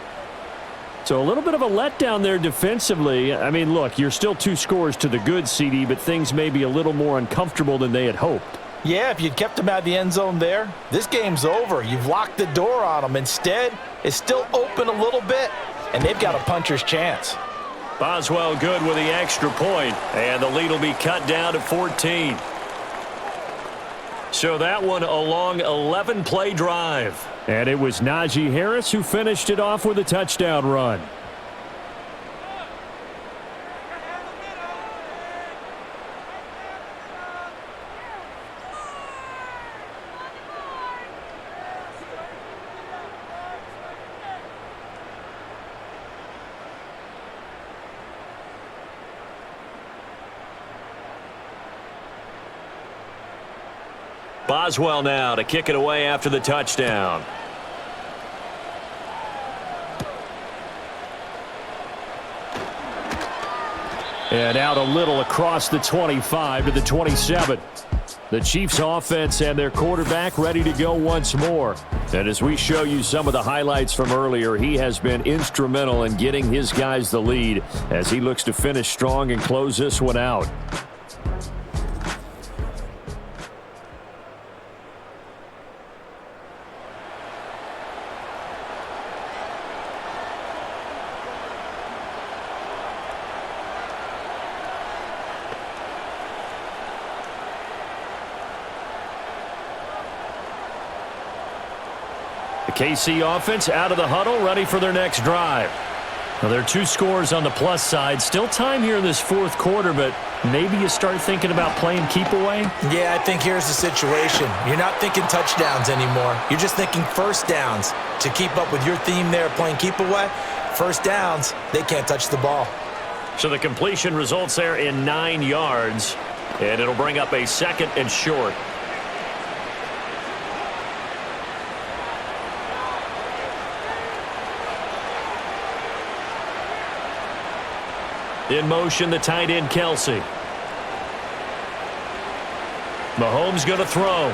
Speaker 2: So a little bit of a letdown there defensively. I mean, look, you're still 2 scores to the good, CD, but things may be a little more uncomfortable than they had hoped.
Speaker 3: Yeah, if you'd kept him out of the end zone there, this game's over. You've locked the door on him. Instead, it's still open a little bit, and they've got a puncher's chance.
Speaker 5: Boswell good with the extra point, and the lead will be cut down to 14. So that one a long 11-play drive.
Speaker 2: And it was Najee Harris who finished it off with a touchdown run.
Speaker 5: Boswell now to kick it away after the touchdown.
Speaker 2: And out a little across the 25 to the 27. The Chiefs offense and their quarterback ready to go once more. And as we show you some of the highlights from earlier, he has been instrumental in getting his guys the lead as he looks to finish strong and close this one out.
Speaker 5: The KC offense out of the huddle, ready for their next drive. Now, there are 2 scores on the plus side. Still time here in this 4th quarter, but maybe you start thinking about playing keep away?
Speaker 3: Yeah, I think here's the situation. You're not thinking touchdowns anymore. You're just thinking first downs. To keep up with your theme there, playing keep away, first downs, they can't touch the ball.
Speaker 5: So the completion results there in 9 yards. And it'll bring up a 2nd and short. In motion, the tight end, Kelsey. Mahomes going to throw.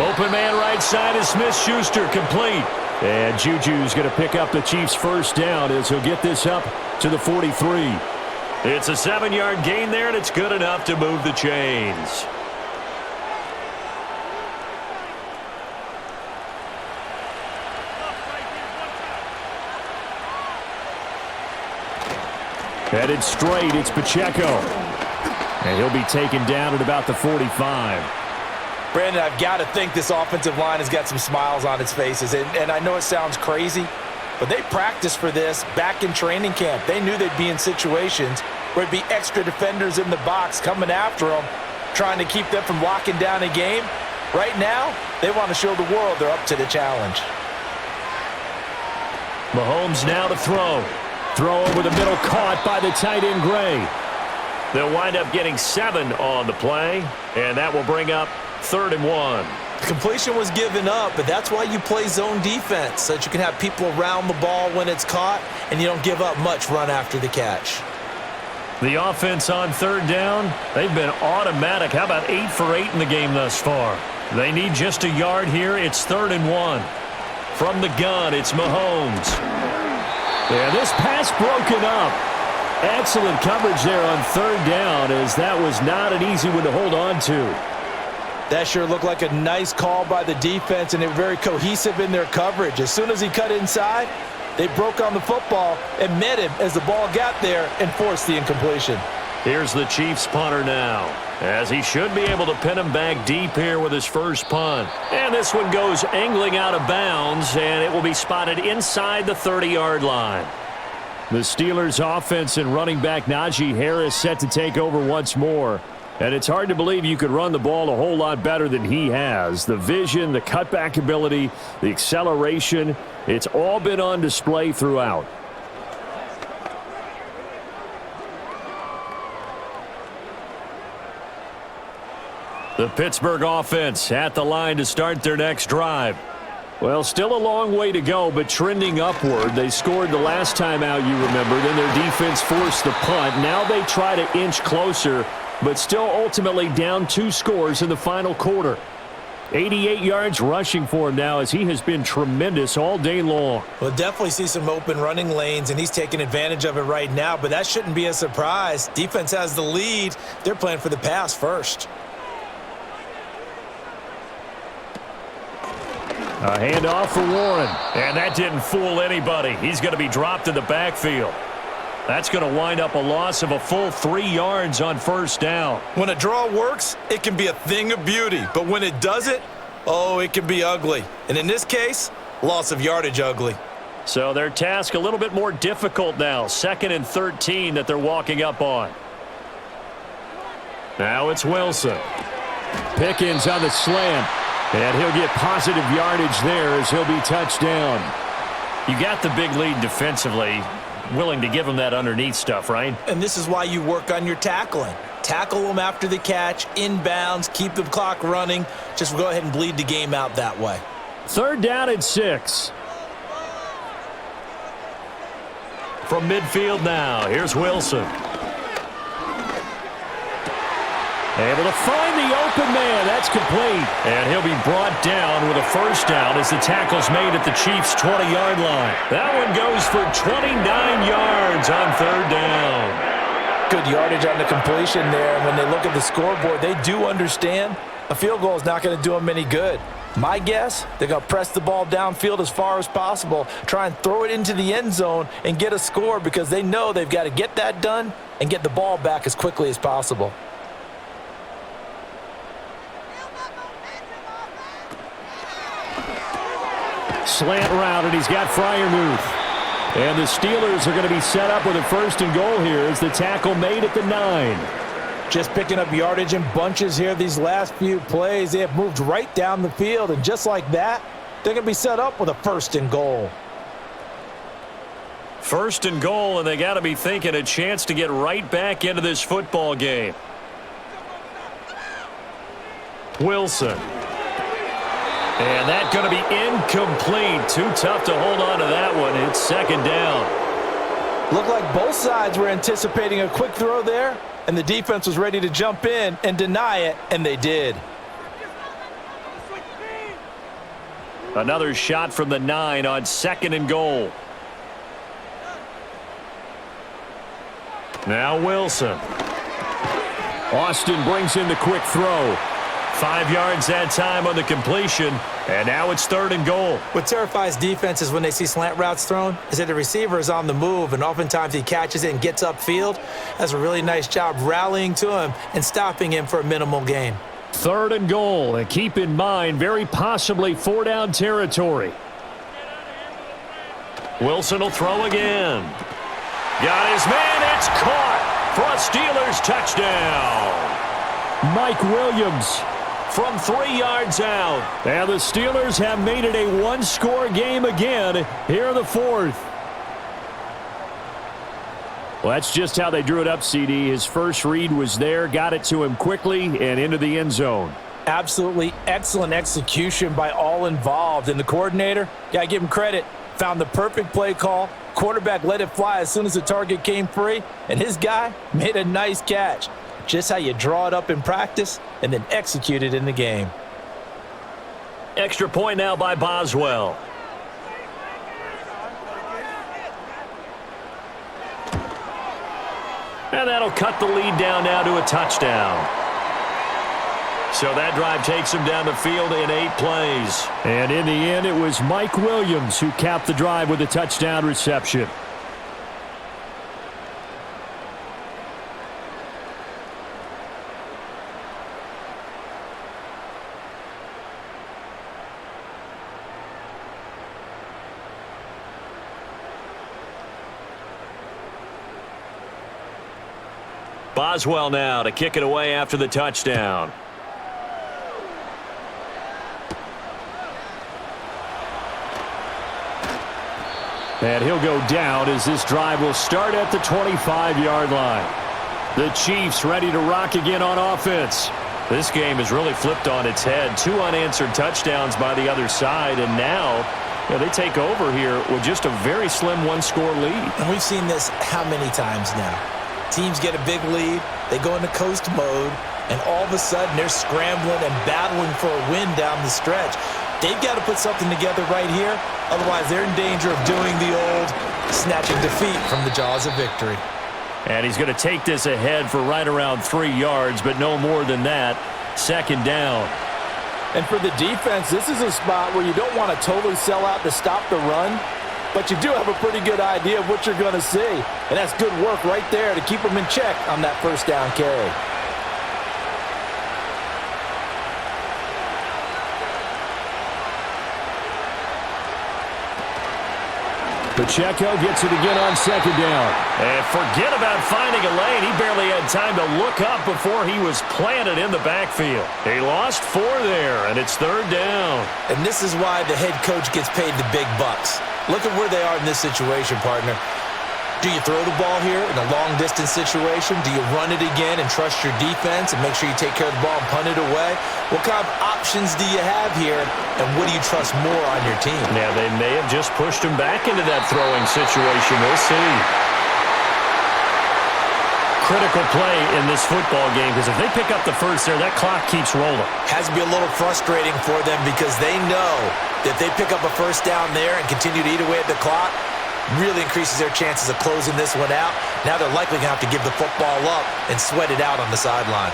Speaker 5: Open man right side is Smith-Schuster, complete. And Juju's going to pick up the Chiefs' first down as he'll get this up to the 43. It's a 7-yard gain there, and it's good enough to move the chains. Headed straight, it's Pacheco. And he'll be taken down at about the 45.
Speaker 3: Brandon, I've got to think this offensive line has got some smiles on its faces. And I know it sounds crazy, but they practiced for this back in training camp. They knew they'd be in situations where it'd be extra defenders in the box coming after them, trying to keep them from locking down a game. Right now, they want to show the world they're up to the challenge.
Speaker 5: Mahomes now to throw.
Speaker 2: Throw over the middle, caught by the tight end, Gray.
Speaker 5: They'll wind up getting 7 on the play, and that will bring up 3rd and 1.
Speaker 3: The completion was given up, but that's why you play zone defense, so that you can have people around the ball when it's caught, and you don't give up much run after the catch.
Speaker 5: The offense on 3rd down, they've been automatic. How about 8 for 8 in the game thus far? They need just a yard here. It's 3rd and 1. From the gun, it's Mahomes.
Speaker 2: Yeah, this pass broken up. Excellent coverage there on 3rd down, as that was not an easy one to hold on to.
Speaker 3: That sure looked like a nice call by the defense, and they were very cohesive in their coverage. As soon as he cut inside, they broke on the football and met him as the ball got there and forced the incompletion.
Speaker 5: Here's the Chiefs punter now, as he should be able to pin him back deep here with his first punt. And this one goes angling out of bounds, and it will be spotted inside the 30-yard line.
Speaker 2: The Steelers' offense and running back Najee Harris set to take over once more. And it's hard to believe you could run the ball a whole lot better than he has. The vision, the cutback ability, the acceleration, it's all been on display throughout.
Speaker 5: The Pittsburgh offense at the line to start their next drive.
Speaker 2: Well, still a long way to go, but trending upward. They scored the last time out, you remember. Then their defense forced the punt. Now they try to inch closer, but still ultimately down 2 scores in the final quarter. 88 yards rushing for him now, as he has been tremendous all day long.
Speaker 3: We'll definitely see some open running lanes, and he's taking advantage of it right now, but that shouldn't be a surprise. Defense has the lead. They're playing for the pass first.
Speaker 2: A handoff for Warren.
Speaker 5: And that didn't fool anybody. He's going to be dropped in the backfield. That's going to wind up a loss of a full 3 yards on 1st down.
Speaker 3: When a draw works, it can be a thing of beauty. But when it doesn't, oh, it can be ugly. And in this case, loss of yardage ugly.
Speaker 5: So their task a little bit more difficult now. 2nd and 13 that they're walking up on. Now it's Wilson.
Speaker 2: Pickens on the slant. And he'll get positive yardage there as he'll be touched down.
Speaker 5: You got the big lead defensively. Willing to give him that underneath stuff, right?
Speaker 3: And this is why you work on your tackling. Tackle them after the catch, inbounds, keep the clock running. Just go ahead and bleed the game out that way.
Speaker 2: 3rd down and 6.
Speaker 5: From midfield now, here's Wilson.
Speaker 2: Able to find the open man. That's complete.
Speaker 5: And he'll be brought down with a 1st down as the tackle's made at the Chiefs' 20-yard line. That one goes for 29 yards on 3rd down.
Speaker 3: Good yardage on the completion there. And when they look at the scoreboard, they do understand a field goal is not going to do them any good. My guess, they're going to press the ball downfield as far as possible, try and throw it into the end zone and get a score, because they know they've got to get that done and get the ball back as quickly as possible.
Speaker 2: Slant route, and he's got Freiermuth. And the Steelers are going to be set up with a 1st and goal here as the tackle made at the 9.
Speaker 3: Just picking up yardage in bunches here these last few plays. They have moved right down the field, and just like that, they're going to be set up with a 1st and goal.
Speaker 5: 1st and goal, and they got to be thinking a chance to get right back into this football game. Wilson. And that's going to be incomplete. Too tough to hold on to that one. It's second down.
Speaker 3: Looked like both sides were anticipating a quick throw there, and the defense was ready to jump in and deny it, and they did.
Speaker 5: Another shot from the 9 on second and goal. Now Wilson.
Speaker 2: Austin brings in the quick throw.
Speaker 5: 5 yards that time on the completion, and now it's third and goal.
Speaker 3: What terrifies defenses when they see slant routes thrown is that the receiver is on the move, and oftentimes he catches it and gets upfield. Does a really nice job rallying to him and stopping him for a minimal gain.
Speaker 2: Third and goal, and keep in mind, very possibly 4-down territory.
Speaker 5: Wilson will throw again. Got his man, it's caught for a Steelers touchdown.
Speaker 2: Mike Williams
Speaker 5: from 3 yards out.
Speaker 2: And the Steelers have made it a one-score game again here in the fourth. Well, that's just how they drew it up, CD. His first read was there, got it to him quickly, and into the end zone.
Speaker 3: Absolutely excellent execution by all involved. And the coordinator, got to give him credit, found the perfect play call. Quarterback let it fly as soon as the target came free, and his guy made a nice catch. Just how you draw it up in practice and then execute it in the game.
Speaker 5: Extra point now by Boswell. And that'll cut the lead down now to a touchdown. So that drive takes him down the field in 8 plays.
Speaker 2: And in the end, it was Mike Williams who capped the drive with a touchdown reception.
Speaker 5: Boswell now to kick it away after the touchdown.
Speaker 2: And he'll go down as this drive will start at the 25-yard line. The Chiefs ready to rock again on offense.
Speaker 5: This game has really flipped on its head. 2 unanswered touchdowns by the other side, and now they take over here with just a very slim one-score lead.
Speaker 3: And we've seen this how many times now? Teams get a big lead, they go into coast mode, and all of a sudden they're scrambling and battling for a win down the stretch. They've got to put something together right here, otherwise they're in danger of doing the old snatching defeat from the jaws of victory.
Speaker 5: And he's going to take this ahead for right around 3 yards, but no more than that. Second down.
Speaker 3: And for the defense, this is a spot where you don't want to totally sell out to stop the run, but you do have a pretty good idea of what you're going to see. And that's good work right there to keep them in check on that first down carry.
Speaker 2: Pacheco gets it again on second down.
Speaker 5: And forget about finding a lane. He barely had time to look up before he was planted in the backfield. He lost 4 there, and it's third down.
Speaker 3: And this is why the head coach gets paid the big bucks. Look at where they are in this situation, partner. Do you throw the ball here in a long-distance situation? Do you run it again and trust your defense and make sure you take care of the ball and punt it away? What kind of options do you have here, and what do you trust more on your team?
Speaker 5: Yeah, they may have just pushed him back into that throwing situation. We'll see. Critical play in this football game, because if they pick up the first there, that clock keeps rolling.
Speaker 3: Has to be a little frustrating for them because they know that if they pick up a first down there and continue to eat away at the clock, really increases their chances of closing this one out. Now they're likely going to have to give the football up and sweat it out on the sideline.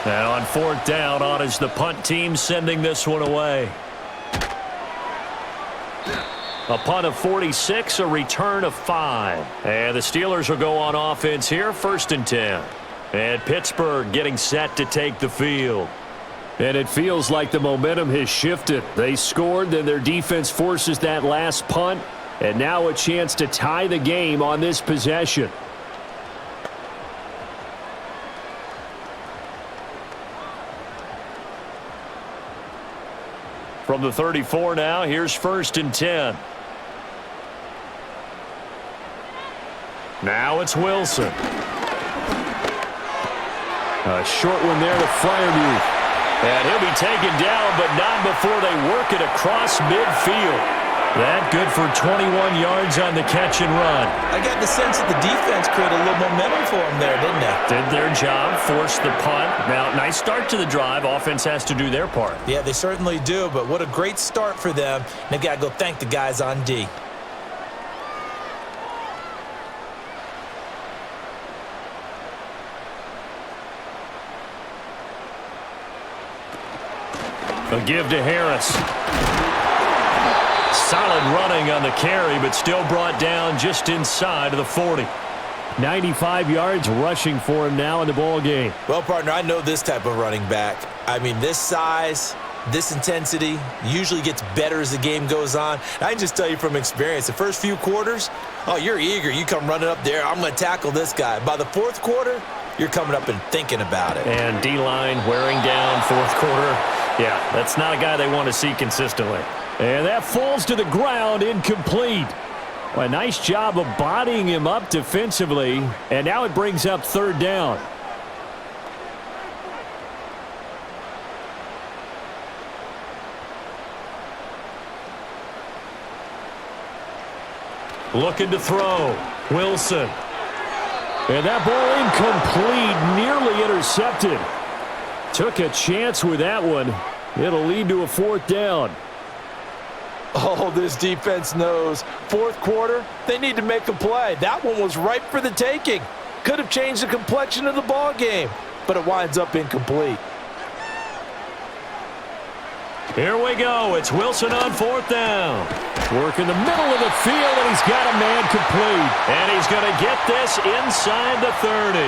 Speaker 5: And on fourth down, on is the punt team sending this one away. A punt of 46, a return of 5. And the Steelers will go on offense here, 1st and 10. And Pittsburgh getting set to take the field.
Speaker 2: And it feels like the momentum has shifted. They scored, then their defense forces that last punt. And now a chance to tie the game on this possession.
Speaker 5: From the 34 now, here's 1st and 10. Now it's Wilson.
Speaker 2: A short one there to Freiermuth.
Speaker 5: And he'll be taken down, but not before they work it across midfield. That good for 21 yards on the catch and run.
Speaker 3: I got the sense that the defense created a little momentum for them there, didn't they?
Speaker 5: Did their job, forced the punt. Now, nice start to the drive. Offense has to do their part.
Speaker 3: Yeah, they certainly do, but what a great start for them. They've got to go thank the guys on D.
Speaker 5: A give to Harris. Solid running on the carry, but still brought down just inside of the 40.
Speaker 2: 95 yards rushing for him now in the ball game.
Speaker 3: Well, partner, I know this type of running back. I mean, this size, this intensity usually gets better as the game goes on. I can just tell you from experience, the first few quarters, oh, you're eager. You come running up there, I'm going to tackle this guy. By the fourth quarter, you're coming up and thinking about it.
Speaker 5: And D-line wearing down fourth quarter. Yeah, that's not a guy they want to see consistently.
Speaker 2: And that falls to the ground, incomplete. Well, a nice job of bodying him up defensively, and now it brings up third down.
Speaker 5: Looking to throw. Wilson.
Speaker 2: And that ball incomplete, nearly intercepted. Took a chance with that one. It'll lead to a fourth down.
Speaker 3: Oh, this defense knows. Fourth quarter, they need to make a play. That one was ripe for the taking. Could have changed the complexion of the ball game, but it winds up incomplete.
Speaker 5: Here we go. It's Wilson on fourth down.
Speaker 2: Work in the middle of the field, and he's got a man complete.
Speaker 5: And he's going to get this inside the 30.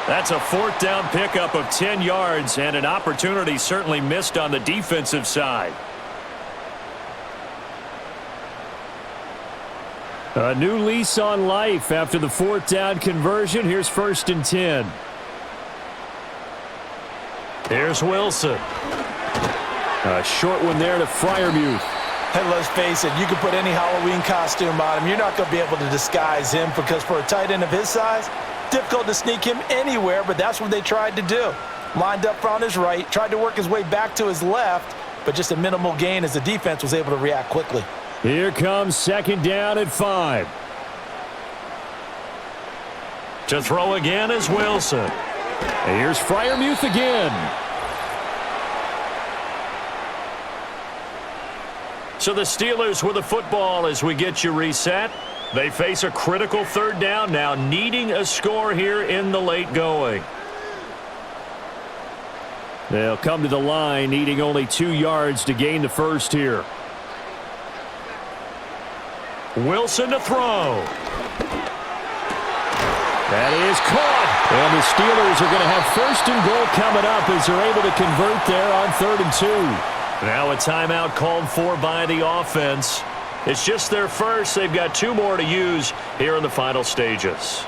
Speaker 5: That's a fourth down pickup of 10 yards, and an opportunity certainly missed on the defensive side.
Speaker 2: A new lease on life after the fourth down conversion. Here's 1st and 10.
Speaker 5: Here's Wilson.
Speaker 2: A short one there to Freiermuth.
Speaker 3: And let's face it, you can put any Halloween costume on him. You're not going to be able to disguise him because for a tight end of his size, difficult to sneak him anywhere, but that's what they tried to do. Lined up on his right, tried to work his way back to his left, but just a minimal gain as the defense was able to react quickly.
Speaker 2: Here comes 2nd down at 5.
Speaker 5: To throw again is Wilson.
Speaker 2: And here's Freiermuth again.
Speaker 5: So the Steelers with the football as we get you reset. They face a critical third down now, needing a score here in the late going.
Speaker 2: They'll come to the line, needing only 2 yards to gain the first here.
Speaker 5: Wilson to throw.
Speaker 2: That is caught. And the Steelers are going to have 1st and goal coming up as they're able to convert there on 3rd and 2.
Speaker 5: Now a timeout called for by the offense. It's just their first. They've got 2 more to use here in the final stages.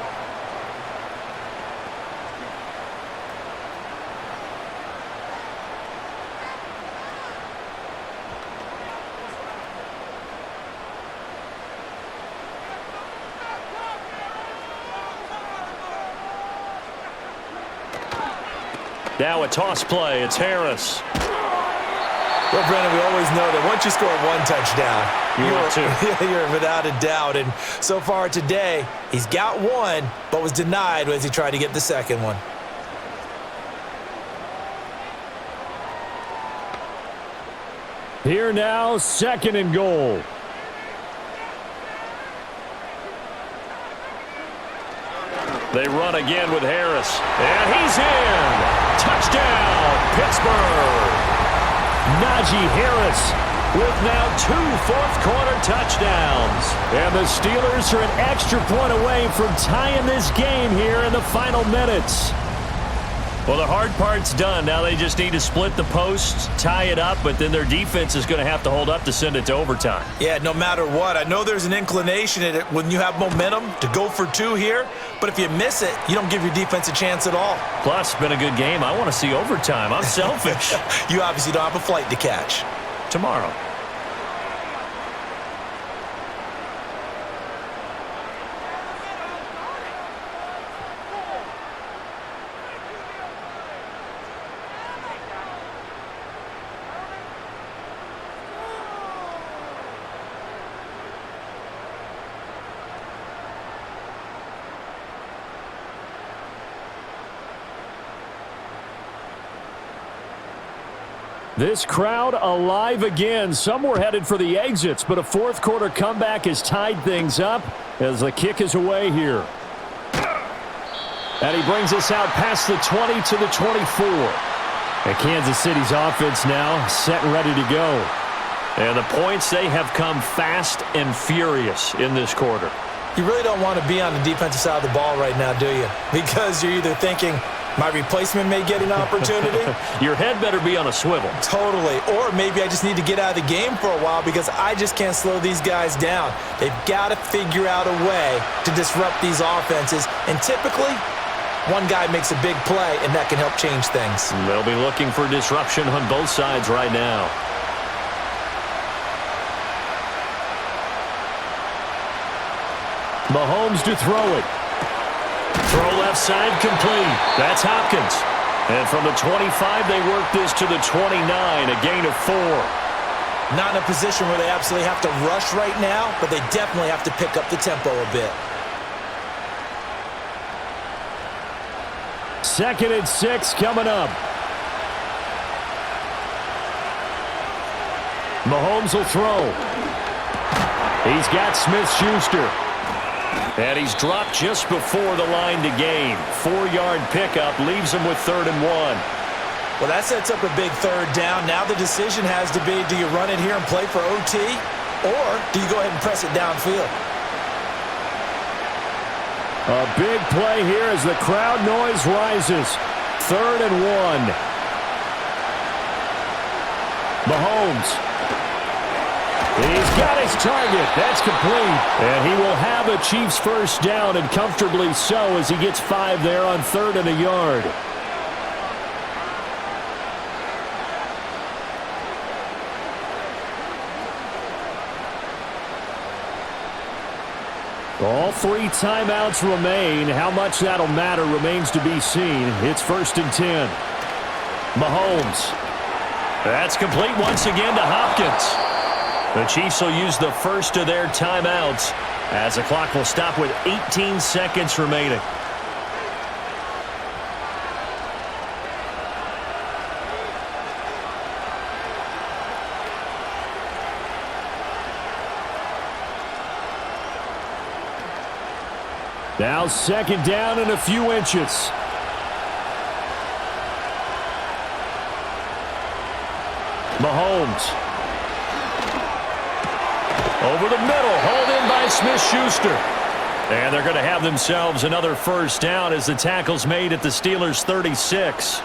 Speaker 5: Now a toss play. It's Harris.
Speaker 3: Well, Brennan, we always know that once you score one touchdown, you're without a doubt. And so far today, he's got one, but was denied as he tried to get the second one.
Speaker 2: Here now, 2nd and goal.
Speaker 5: They run again with Harris. And he's in. Touchdown, Pittsburgh.
Speaker 2: Najee Harris
Speaker 5: with now 2 fourth-quarter touchdowns.
Speaker 2: And the Steelers are an extra point away from tying this game here in the final minutes.
Speaker 5: Well, the hard part's done. Now they just need to split the posts, tie it up, but then their defense is going to have to hold up to send it to overtime.
Speaker 3: Yeah, no matter what. I know there's an inclination in it when you have momentum to go for 2 here, but if you miss it, you don't give your defense a chance at all.
Speaker 5: Plus, it's been a good game. I want to see overtime. I'm selfish.
Speaker 3: You obviously don't have a flight to catch.
Speaker 5: Tomorrow.
Speaker 2: This crowd alive again. Some were headed for the exits, but a fourth quarter comeback has tied things up as the kick is away here. And he brings us out past the 20 to the 24. And Kansas City's offense now set and ready to go.
Speaker 5: And the points, they have come fast and furious in this quarter.
Speaker 3: You really don't want to be on the defensive side of the ball right now, do you? Because you're either thinking, my replacement may get an opportunity.
Speaker 5: Your head better be on a swivel.
Speaker 3: Totally. Or maybe I just need to get out of the game for a while because I just can't slow these guys down. They've got to figure out a way to disrupt these offenses. And typically, one guy makes a big play, and that can help change things.
Speaker 5: They'll be looking for disruption on both sides right now.
Speaker 2: Mahomes to throw it.
Speaker 5: Throw left side complete. That's Hopkins. And from the 25, they work this to the 29, a gain of 4.
Speaker 3: Not in a position where they absolutely have to rush right now, but they definitely have to pick up the tempo a bit.
Speaker 2: 2nd and 6 coming up. Mahomes will throw. He's got Smith-Schuster.
Speaker 5: And he's dropped just before the line to gain. 4-yard pickup leaves him with 3rd and 1.
Speaker 3: Well, that sets up a big 3rd down. Now the decision has to be, do you run it here and play for OT, or do you go ahead and press it downfield?
Speaker 2: A big play here as the crowd noise rises. 3rd and 1. Mahomes. He's got his target. That's complete. And he will have a Chiefs first down, and comfortably so, as he gets 5 there on 3rd and a yard. All 3 timeouts remain. How much that'll matter remains to be seen. It's 1st and 10. Mahomes.
Speaker 5: That's complete once again to Hopkins. The Chiefs will use the first of their timeouts as the clock will stop with 18 seconds remaining.
Speaker 2: Now 2nd down and a few inches. Mahomes. Over the middle, hauled in by Smith-Schuster. And they're going to have themselves another first down as the tackle's made at the Steelers' 36.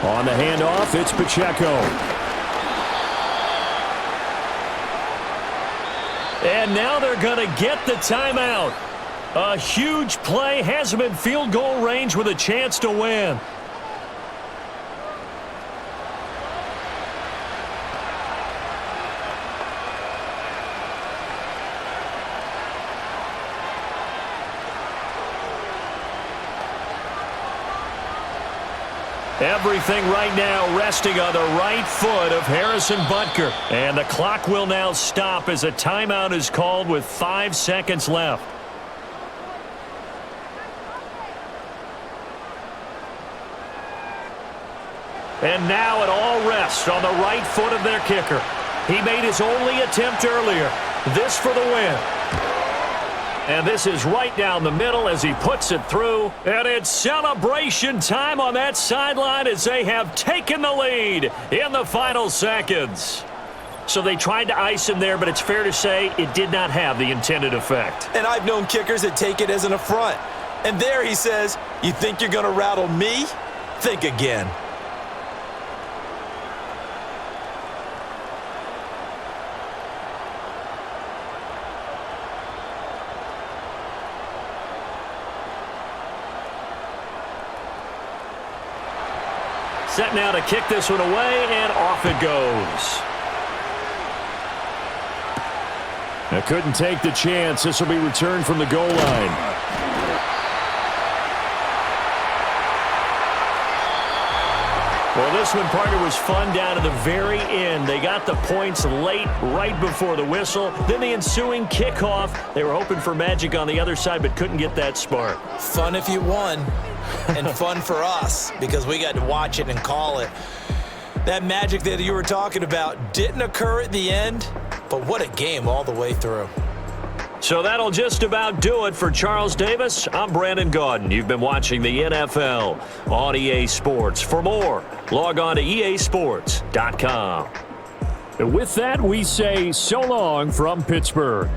Speaker 2: On the handoff, it's Pacheco.
Speaker 5: And now they're going to get the timeout. A huge play has them in field goal range with a chance to win. Everything right now resting on the right foot of Harrison Butker. And the clock will now stop as a timeout is called with 5 seconds left. And now it all rests on the right foot of their kicker. He made his only attempt earlier. This for the win. And this is right down the middle as he puts it through. And it's celebration time on that sideline as they have taken the lead in the final seconds. So they tried to ice him there, but it's fair to say it did not have the intended effect.
Speaker 3: And I've known kickers that take it as an affront. And there he says, you think you're going to rattle me? Think again.
Speaker 5: Set now to kick this one away, and off it goes.
Speaker 2: They couldn't take the chance. This will be returned from the goal line.
Speaker 5: Well, this one, partner, was fun down to the very end. They got the points late, right before the whistle. Then the ensuing kickoff. They were hoping for magic on the other side, but couldn't get that spark.
Speaker 3: Fun if you won, and fun for us because we got to watch it and call it. That magic that you were talking about didn't occur at the end, but what a game all the way through.
Speaker 5: So that'll just about do it for Charles Davis. I'm Brandon Gaudin. You've been watching the NFL on EA Sports. For more, log on to easports.com.
Speaker 2: With that, we say so long from Pittsburgh.